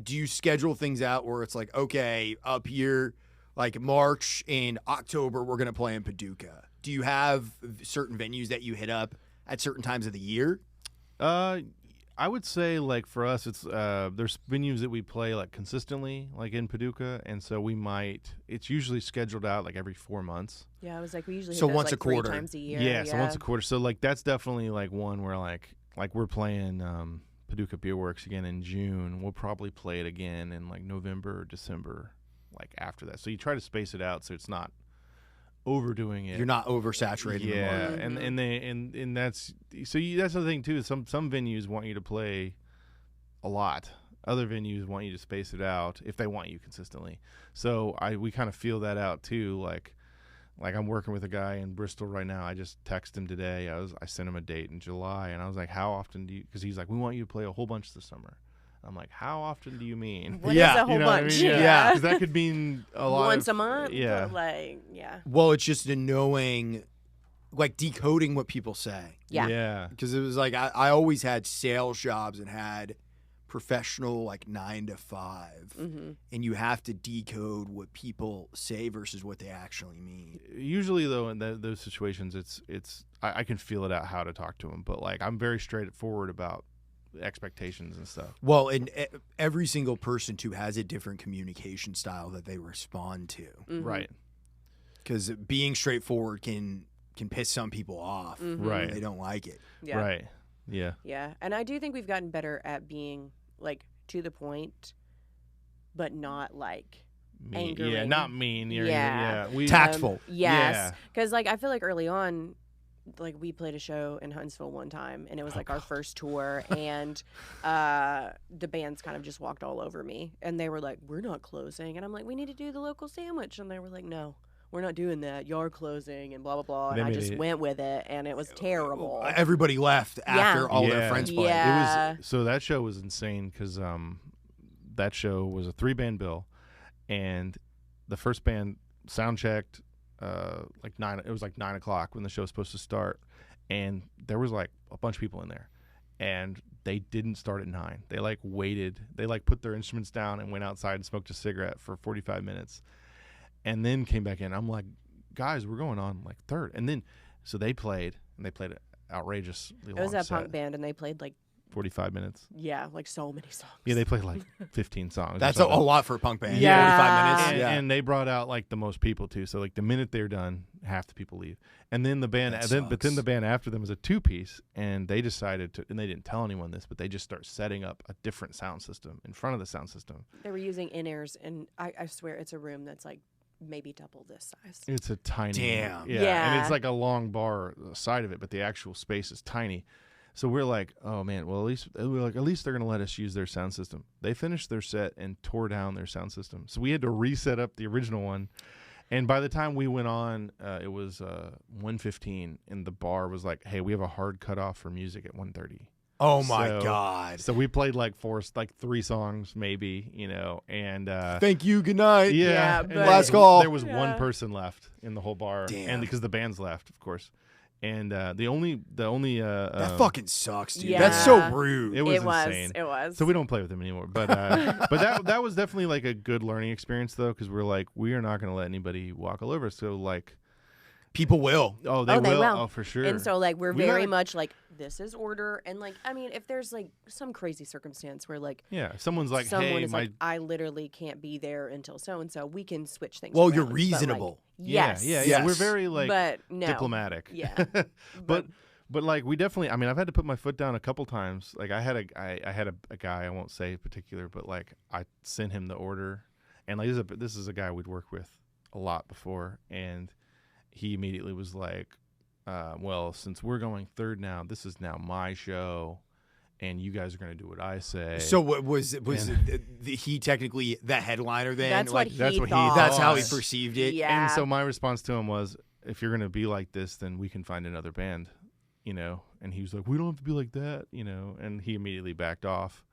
do you schedule things out where it's like, okay, up here, like March and October, we're going to play in Paducah? Do you have certain venues that you hit up at certain times of the year? I would say, like, for us, it's there's venues that we play like consistently, like in Paducah, and so it's usually scheduled out like every 4 months. Yeah, I was like, we usually So hit those, once a like, 3 quarter. times a year. Yeah, so once a quarter. So like that's definitely like one where like we're playing Paducah Beer Works again in June. We'll probably play it again in like November or December, like after that. So you try to space it out so it's not overdoing it. You're not oversaturated. Yeah, The market. and that's that's the thing too. Some venues want you to play a lot. Other venues want you to space it out if they want you consistently. So we kind of feel that out too. Like I'm working with a guy in Bristol right now. I just texted him today. I sent him a date in July, and I was like, "How often do you?" Because he's like, "We want you to play a whole bunch this summer." I'm like, "How often do you mean?" What is a whole You know what I bunch? mean? Yeah. Because that could mean a lot. Once a month? Yeah. Like, yeah. Well, it's just knowing, like, decoding what people say. Yeah. Yeah. Because it was like I always had sales jobs and had professional, like, 9 to 5, and you have to decode what people say versus what they actually mean. Usually, though, in those situations, I can feel it out how to talk to them, but like I'm very straightforward about expectations and stuff. Well, and every single person too has a different communication style that they respond to. Right. Because being straightforward can piss some people off. Right. They don't like it. Yeah. Right. Yeah. Yeah. And I do think we've gotten better at being, like, to the point, but not, like, Mean. angering. Yeah, not mean. Yeah. We Tactful. Yes. Because, like, I feel like early on, like, we played a show in Huntsville one time, and it was, like, our first tour, and the bands kind of just walked all over me. And they were like, we're not closing. And I'm like, we need to do the local sandwich. And they were like, no, we're not doing that. You're closing, and blah, blah, blah. And I just went with it, and it was terrible. Everybody left after all their friends played. Yeah. So that show was insane because that show was a 3-band bill, and the first band sound checked like 9. It was like 9 o'clock when the show was supposed to start, and there was like a bunch of people in there, and they didn't start at 9. They like waited. They like put their instruments down and went outside and smoked a cigarette for 45 minutes, and then came back in. I'm like, guys, we're going on like third, and then so they played, and they played outrageously long. It was a set, punk band, and they played, like, 45 minutes. yeah, like so many songs. Yeah, they played like 15 songs. or That's a something. lot for a punk band. Yeah. 45 minutes. And, Yeah. and they brought out like the most people too. So like the minute they're done, half the people leave. And then the band, That then the sucks. band after them was a 2-piece, and they decided to, and they didn't tell anyone this, but they just start setting up a different sound system in front of the sound system. They were using in-ears, and I swear it's a room that's like maybe double this size. It's a tiny. Damn. Yeah. And it's like a long bar side of it, but the actual space is tiny. So we're like, oh man, well at least they're gonna let us use their sound system. They finished their set and tore down their sound system, so we had to reset up the original one. And by the time we went on, it was 1:15, and the bar was like, hey, we have a hard cutoff for music at 1:30. Oh my God. So we played like 3 songs maybe, and Thank you. Good night. Yeah, and but- Last call. There was one person left in the whole bar, Damn. and because the band's left, of course. And the only That fucking sucks, dude. Yeah. That's so rude. it was insane. It was. So we don't play with him anymore. But that was definitely like a good learning experience though, because we're like, we are not going to let anybody walk all over us. So like, People will. they they will. will. Oh, for sure. And so, like, we're We very gotta- much like, this is order. And, like, I mean, if there's, like, some crazy circumstance where, like, yeah, if someone's like, someone hey, is like, I literally can't be there until so-and-so, we can switch things Well, around. you're But, like, reasonable. yes. yeah, Yes. we're very like but no. diplomatic. Yeah. But like we definitely, I mean, I've had to put my foot down a couple times. Like I had a guy, I won't say particular, but like I sent him the order, and like this is a guy we'd worked with a lot before, and he immediately was like, well, since we're going third now, this is now my show, and you guys are going to do what I say. So what was he technically the headliner then? That's like, what he that's what he thought. that's how he thought. perceived it. Yeah. And so my response to him was, if you're going to be like this, then we can find another band, And he was like, we don't have to be like that, And he immediately backed off.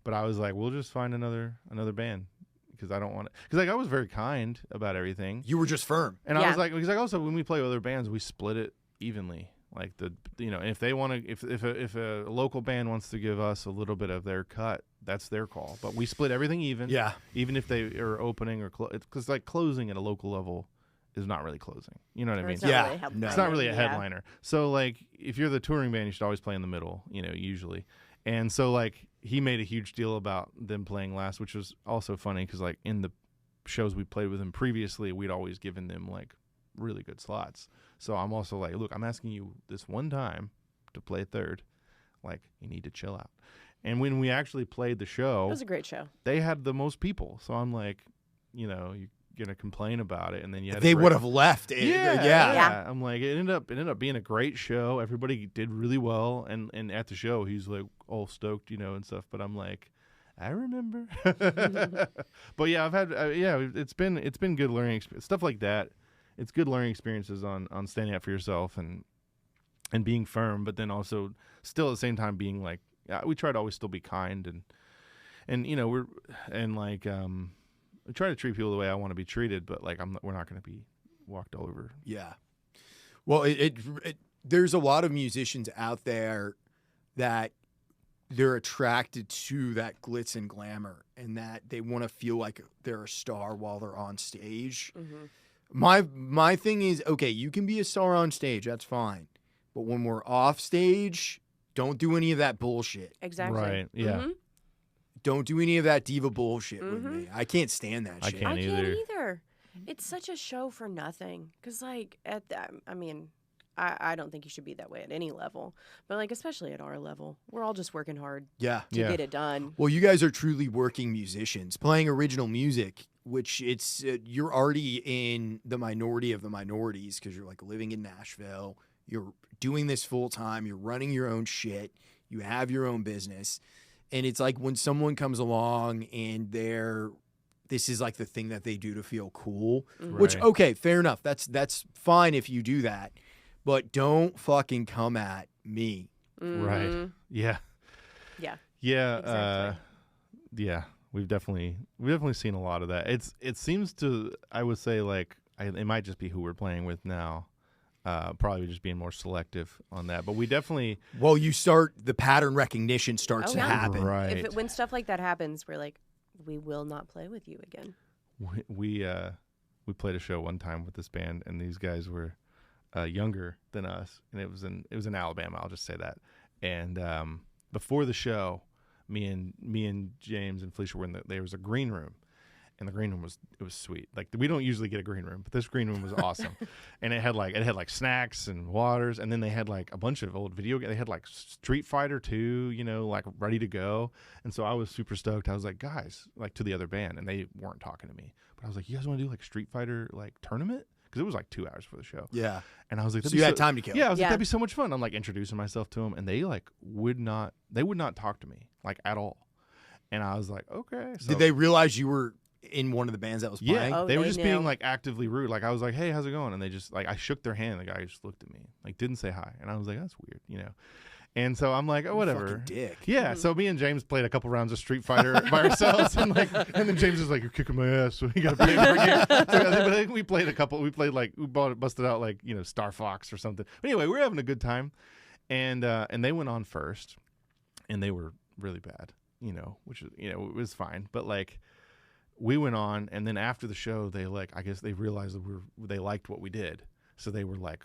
But I was like, we'll just find another band because I don't want to. Because like I was very kind about everything, You were just firm. and I Yeah. was like, because like also when we play with other bands, we split it evenly. Like and if they want to, if a local band wants to give us a little bit of their cut, that's their call. But we split everything even. Yeah. Even if they are opening or because like closing at a local level is not really closing. You know what I Or mean? it's not Yeah. really helpful. No. It's not really a Yeah. headliner. So like if you're the touring band, you should always play in the middle, usually. And so like he made a huge deal about them playing last, which was also funny because like in the shows we played with him previously, we'd always given them like really good slots. So I'm also like, look, I'm asking you this one time to play third. Like you need to chill out. And when we actually played the It show, was a great show. they had the most people. So I'm like, you're gonna complain about it, and then you had They a great- would have left. Yeah. I'm like, it ended up being a great show. Everybody did really well, and at the show, he's like all stoked, and stuff. But I'm like, I remember. But yeah, I've had it's been good learning stuff like that. It's good learning experiences on standing up for yourself and being firm, but then also still at the same time being like, we try to always still be kind and I try to treat people the way I want to be treated, but like we're not going to be walked all over. Yeah. Well, there's a lot of musicians out there that they're attracted to that glitz and glamour and that they want to feel like they're a star while they're on stage. Mm-hmm. My thing is, okay, you can be a star on stage, that's fine. But when we're off stage, don't do any of that bullshit. Exactly. Right. Yeah. Mhm. Don't do any of that diva bullshit with Mhm. me. I can't stand that I shit. can't I either. can't either. It's such a show for nothing. Because, like, I don't think you should be that way at any level. But, like, especially at our level, we're all just working hard Yeah. to Yeah. get it done. Well, you guys are truly working musicians playing original music, which you're already in the minority of the minorities because you're like living in Nashville. You're doing this full time. You're running your own shit. You have your own business. And it's like when someone comes along and this is like the thing that they do to feel cool, which, Right. okay, fair enough. That's fine if you do that, but don't fucking come at me. Right. Mhm. Yeah. Yeah. Yeah. Exactly. Yeah. We've definitely seen a lot of that. It seems to, I would say, like it might just be who we're playing with now. Probably just being more selective on that, but we definitely Well, the pattern recognition starts Oh, to yeah. happen. right. When stuff like that happens, we're like, we will not play with you again. We played a show one time with this band, and these guys were younger than us, and it was in Alabama. I'll just say that. And before the show, me and James and Phlecia were there was a green room, and the green room was sweet. Like we don't usually get a green room, but this green room was awesome. And it had like snacks and waters, and then they had like a bunch of old video games. They had like Street Fighter 2, like ready to go. And so I was super stoked. I was like, guys, like to the other band, and they weren't talking to me. But I was like, you guys want to do like Street Fighter like tournament? Because it was like 2 hours for the show. Yeah. And I was like, so you had time to kill. Yeah, I was like, that'd be so much fun. I'm like introducing myself to them, and they like would not talk to me like at all. And I was like, okay. So, did they realize you were in one of the bands that was playing? Yeah, they were just being like actively rude. Like I was like, hey, how's it going? And they just like, I shook their hand. The guy just looked at me, like didn't say hi. And I was like, that's weird, And so I'm like, oh, whatever. Fucking dick. Yeah. So me and James played a couple rounds of Street Fighter by ourselves, and then James was like, "You're kicking my ass, so we got to play over here." So I think we played a couple. We played busted out like Star Fox or something. But anyway, we were having a good time, and they went on first, and they were really bad, which it was fine. But like we went on, and then after the show, they I guess they realized that they liked what we did, so they were like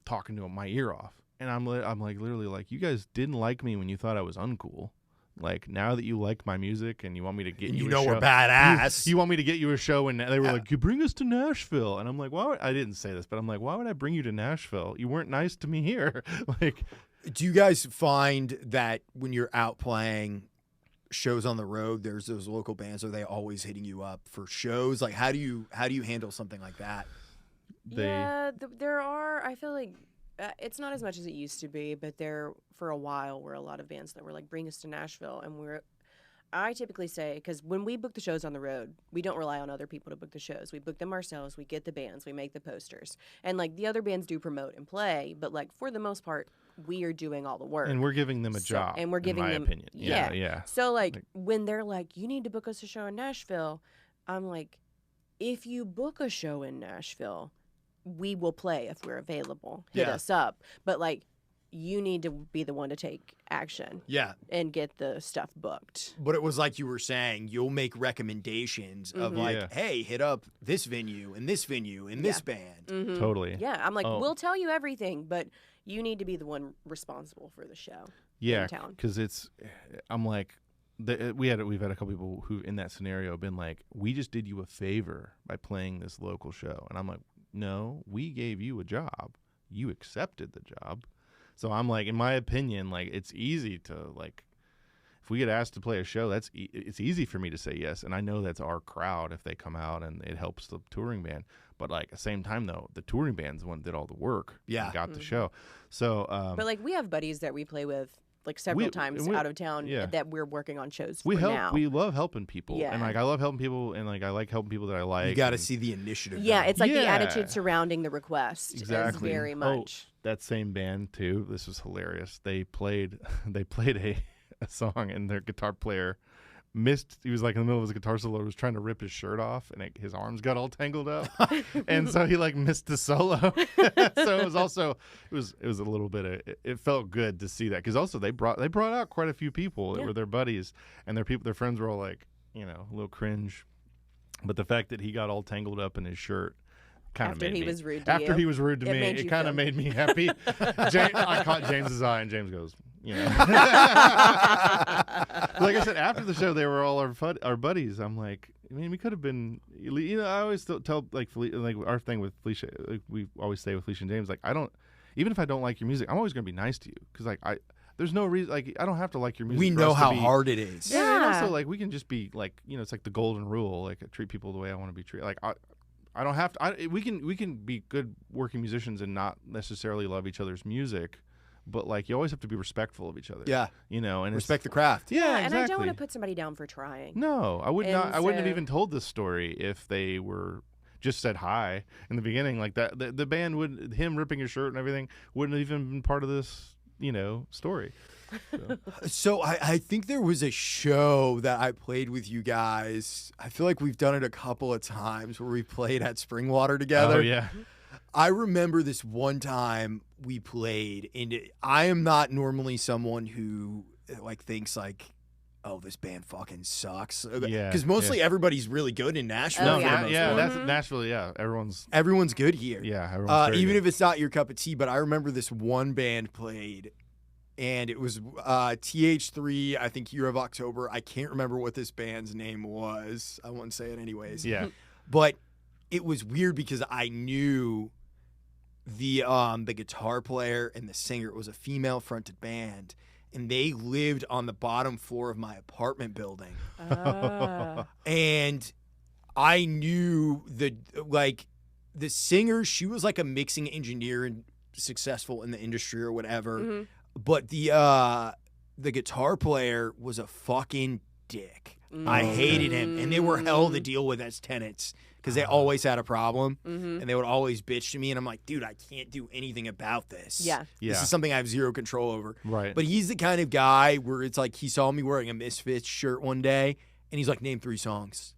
talking to my ear off. And I'm like literally like, you guys didn't like me when you thought I was uncool. Like now that you like my music and you want me to get you a show, we're badass. You want me to get you a show, and they were like, you bring us to Nashville. And I'm like, I didn't say this, but I'm like, why would I bring you to Nashville? You weren't nice to me here. Like, do you guys find that when you're out playing shows on the road, there's those local bands, are they always hitting you up for shows? Like how do you handle something like that? There are, I feel like, it's not as much as it used to be, but there for a while were a lot of bands that were like, bring us to Nashville. And I typically say, because when we book the shows on the road, we don't rely on other people to book the shows. We book them ourselves. We get the bands. We make the posters. And like the other bands do promote and play, but like for the most part, we are doing all the work. And we're giving them a job. And we're giving them, opinion. Yeah. So like when they're like, you need to book us a show in Nashville, I'm like, if you book a show in Nashville, we will play if we're available. Hit us up. But like, you need to be the one to take action. Yeah. And get the stuff booked. But it was like you were saying, you'll make recommendations of like, hey, hit up this venue and this venue and this band. Mm-hmm. Totally. Yeah. I'm like, we'll tell you everything, but you need to be the one responsible for the show. Yeah. In town. Because I'm like, we've had a couple people who in that scenario have been like, we just did you a favor by playing this local show. And I'm like, no, we gave you a job. You accepted the job. So I'm like, in my opinion, like it's easy to like, if we get asked to play a show, it's easy for me to say yes. And I know that's our crowd if they come out and it helps the touring band. But like at the same time though, the touring band's the one that did all the work. Yeah. And got the show. So, but like we have buddies that we play with like several times out of town that we're working on shows for now. We love helping people. Yeah. And like I love helping people, and like I like helping people that I like. You got to see the initiative. Yeah, it's like the attitude surrounding the request is very much. That same band too. This was hilarious. They played a song, and their guitar player missed. He was like in the middle of his guitar solo, was trying to rip his shirt off, and his arms got all tangled up, and so he like missed the solo. So it was a little bit of, it felt good to see that, because also they brought out quite a few people that were their buddies, and their friends were all like, a little cringe, but the fact that he got all tangled up in his shirt. After he was rude to me, it kind of made me happy. I caught James's eye, and James goes, like I said, after the show, they were all our buddies. I'm like, I mean, we could have been, I always tell like our thing with Phlecia, like, we always say with Phlecia and James, like, even if I don't like your music, I'm always going to be nice to you, because like there's no reason, like, I don't have to like your music. We know how hard it is. Yeah. And also, like, we can just be like, it's like the golden rule, like, I treat people the way I want to be treated. Like, I don't have to. We can be good working musicians and not necessarily love each other's music, but like you always have to be respectful of each other. Yeah, and respect the craft. Yeah, exactly. And I don't want to put somebody down for trying. No, I would not. I wouldn't have even told this story if they were just said hi in the beginning like that. The band would, him ripping his shirt and everything wouldn't have even been part of this, story. So I think there was a show that I played with you guys. I feel like we've done it a couple of times where we played at Springwater together. Oh, yeah. I remember this one time we played, and I am not normally someone who like thinks like, oh, this band fucking sucks. Yeah. Because mostly everybody's really good in Nashville. That's Nashville. Yeah, everyone's good here. Yeah, everyone's even good. if it's not your cup of tea. But I remember this one band played, and it was TH3, I think Year of October. I can't remember what this band's name was. I won't say it anyways. Yeah. But it was weird because I knew the guitar player and the singer. It was a female fronted band, and they lived on the bottom floor of my apartment building. And I knew the singer, she was like a mixing engineer and successful in the industry or whatever. Mm-hmm. But the guitar player was a fucking dick. I hated him, and they were hell to deal with as tenants because they always had a problem, and they would always bitch to me, and I'm like, dude, I can't do anything about this. Yeah. This is something I have zero control over. Right. But he's the kind of guy where it's like he saw me wearing a Misfits shirt one day, and he's like, name 3 songs.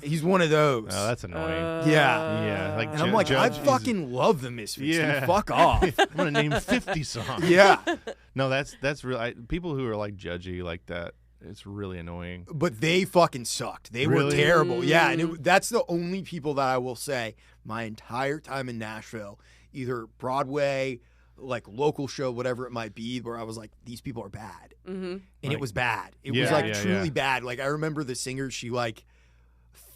He's one of those. Oh, that's annoying. Yeah. Like, And I'm like, I fucking love the Misfits. Yeah. Dude, fuck off. I'm gonna name 50 songs. Yeah. No, that's real. People who are like judgy like that, it's really annoying. But they fucking sucked. They were Really? terrible. Yeah, and that's the only people that I will say my entire time in Nashville, either Broadway, like local show, whatever it might be, where I was like, these people are bad. And it was bad. It was like truly bad. Like I remember the singer, she like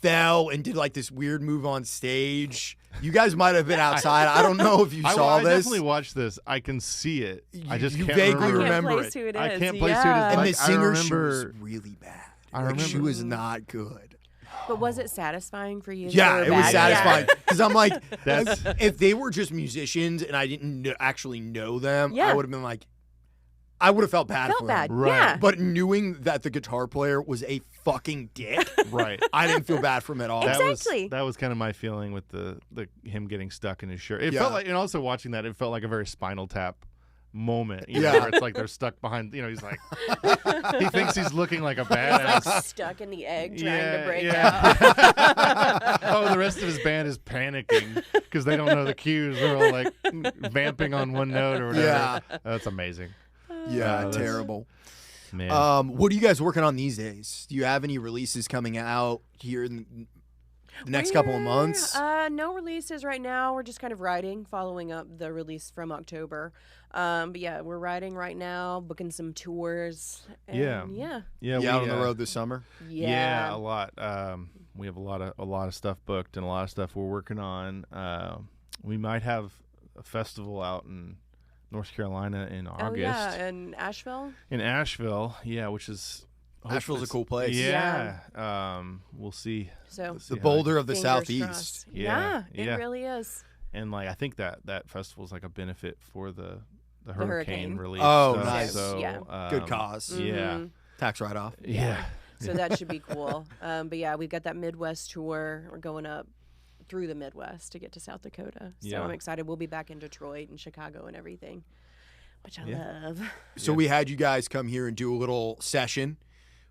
fell and did like this weird move on stage. You guys might have been outside. I don't know if you saw I this. definitely watched this. I can see it. I just You can't vaguely remember. remember place it. who it is. I can't place who it is. And Like, the singer, I she was remember. really bad. I Like, she remember. was not good. But was it satisfying for you? Yeah, it was satisfying Yeah. because I'm like, That's- if they were just musicians and I didn't actually know them, Yeah. I would have been like, I would have felt bad Felt for bad. them. Right. Yeah. But knowing that the guitar player was a fucking dick, Right. I didn't feel bad for him at all. Exactly. That was kind of my feeling with the him getting stuck in his shirt. It Yeah. felt like, and also watching that, it felt like a very Spinal Tap moment. You know, Yeah. where it's like they're stuck behind. You know, he's like, he thinks he's looking like a Like badass. stuck in the egg trying to Yeah, break yeah. out. Oh, the rest of his band is panicking because they don't know the cues. They're all like vamping on one note or whatever. Yeah. That's amazing. Yeah, that's- terrible. Man. What are you guys working on these days? Do you have any releases coming out here in the next couple of months? No releases right now. We're just kind of writing, following up the release from October. But yeah, we're writing right now, booking some tours. And Yeah. Yeah. Yeah, you out on the uh, road this summer? Yeah, a lot. We have a lot of stuff booked and a lot of stuff we're working on. We might have a festival out in North Carolina in August. Oh, yeah. And Asheville? In Asheville, yeah, which is Asheville's a cool place. Yeah. We'll see. So Let's see The how boulder of the fingers southeast. crossed. Yeah, It yeah. really is. And like I think that festival is like a benefit for the hurricane. hurricane relief. Oh, stuff. nice. So, Yeah. Good cause. Yeah. Mhm. Tax write-off. Yeah. So that should be cool. But yeah, we've got that Midwest tour. We're going up through the Midwest to get to South Dakota. So Yeah. I'm excited. We'll be back in Detroit and Chicago and everything, which I love. So we had you guys come here and do a little session.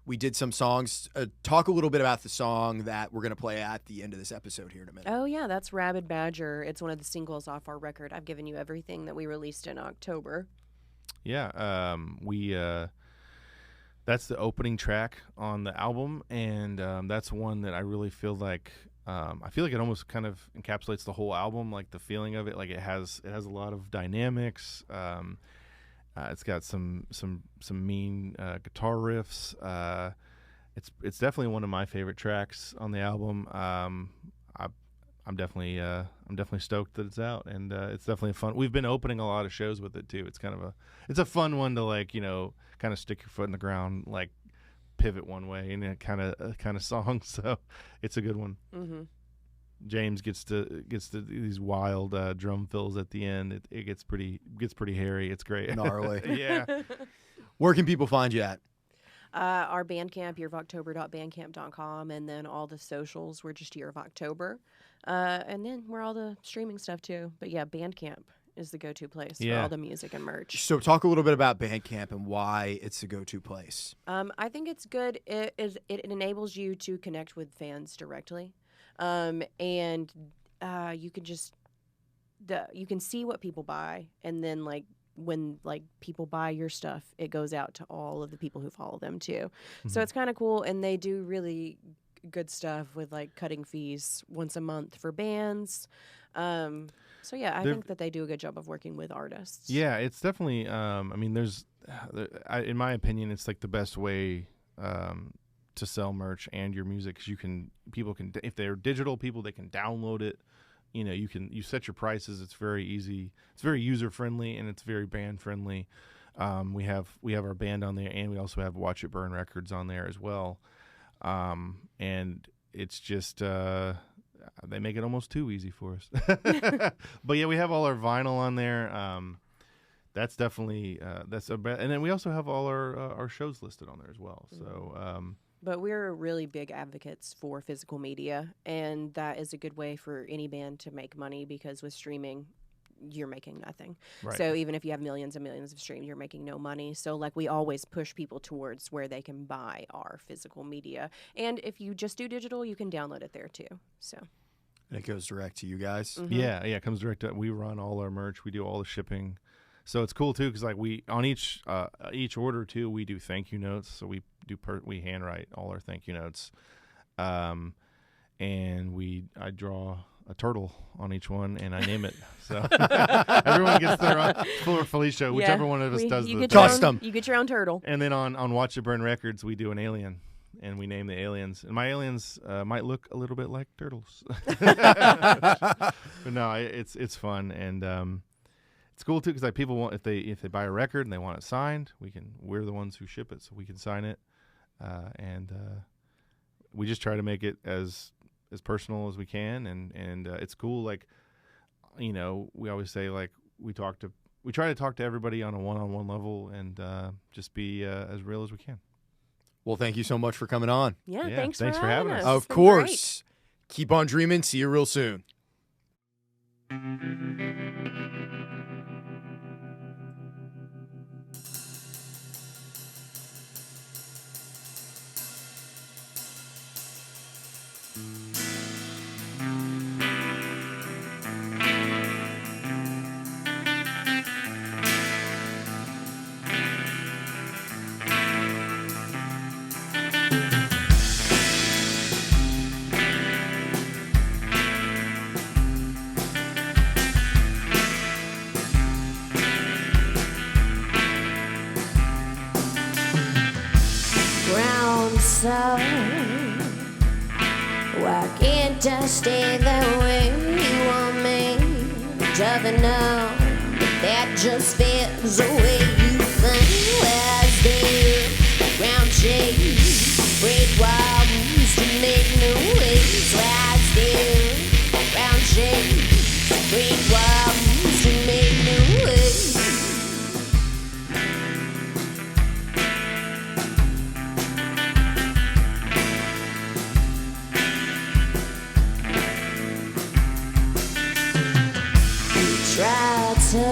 We did some songs. Talk a little bit about the song that we're going to play at the end of this episode here in a minute. Oh, yeah, that's Rabid Badger. It's one of the singles off our record. I've Given You Everything that we released in October. Yeah. That's the opening track on the album, and that's one that I really feel like it almost kind of encapsulates the whole album, like the feeling of it. Like it has a lot of dynamics. It's got some mean guitar riffs. It's definitely one of my favorite tracks on the album. I'm definitely stoked that it's out, and it's definitely fun. We've been opening a lot of shows with it too. It's kind of it's a fun one to like, you know, kind of stick your foot in the ground, like pivot one way, and it kind of song. So it's a good one. Mm-hmm. James gets to these wild drum fills at the end. It gets pretty hairy. It's great. Gnarly. Yeah. Where can people find you at? Our Bandcamp, yearofoctober.bandcamp.com, and then all the socials, we're just Year of October. And then we're all the streaming stuff too. But yeah, Bandcamp is the go-to place for all the music and merch. So talk a little bit about Bandcamp and why it's the go-to place. I think it's good. It enables you to connect with fans directly. And you can just you can see what people buy, and then like when like people buy your stuff, it goes out to all of the people who follow them too. Mm-hmm. So it's kind of cool, and they do really good stuff with like cutting fees once a month for bands. So yeah, I They're- think that they do a good job of working with artists. Yeah, it's definitely. I mean, in my opinion, it's like the best way to sell merch and your music, because people can, if they're digital people, they can download it. You set your prices. It's very easy. It's very user friendly, and it's very band friendly. We have our band on there, and we also have Watch It Burn Records on there as well. And it's just they make it almost too easy for us. But yeah, we have all our vinyl on there. That's definitely and then we also have all our shows listed on there as well. So But we're really big advocates for physical media, and that is a good way for any band to make money, because with streaming, you're making nothing. Right. So even if you have millions and millions of streams, you're making no money. So like, we always push people towards where they can buy our physical media. And if you just do digital, you can download it there too. So And it goes direct to you guys. yeah, it comes direct to, we run all our merch, we do all the shipping. So it's cool too, because like we on each order too, we do thank you notes. So we handwrite all our thank you notes, and I draw a turtle on each one, and I name it. So everyone gets their own, for Phlecia, whichever one of us does the custom. You get your own turtle. And then on Watch It Burn Records, we do an alien, and we name the aliens. And my aliens might look a little bit like turtles, but no, it's fun, and it's cool too, because like people want, if they buy a record and they want it signed, we're the ones who ship it, so we can sign it, and we just try to make it as personal as we can, and it's cool. Like, we always say, like, we try to talk to everybody on a one-on-one level, and just be as real as we can. Well, thank you so much for coming on. Yeah, Yeah, thanks for having us. us. Of It's been course. Keep on dreaming. See you real soon. Ground so why can't I stay the way you want me? Driving up, but that just fits the way you think. Where's the ground shakes, break walls to make new ways? Where's the ground shakes, break walls to make new ways? Try to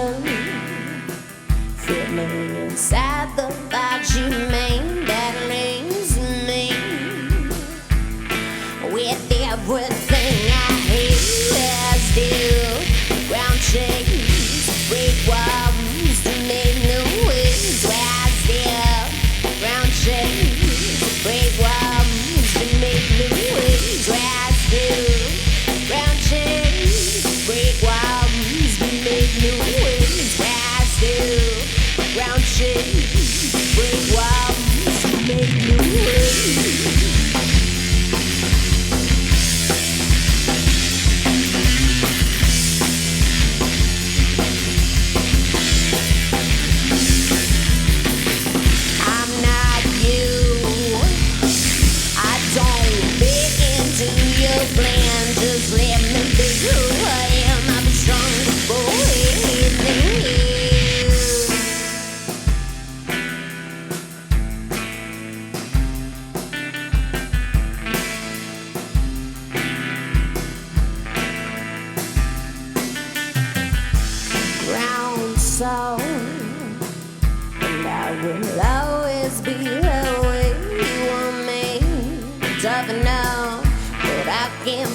fit me inside the box you made that leaves me with everything I hate. There's still ground shakes, break walls to make new ways. Where's still ground shakes, break walls to make new ways. Where's still ground shakes, break walls to make new ways. Where's still ground shakes, break walls to make new ways. I'm not you. I don't fit into your plan. Just let me be who I am. I'm strong for anything. Ground soul, and I will always be the way you want me. Tough enough, but I can't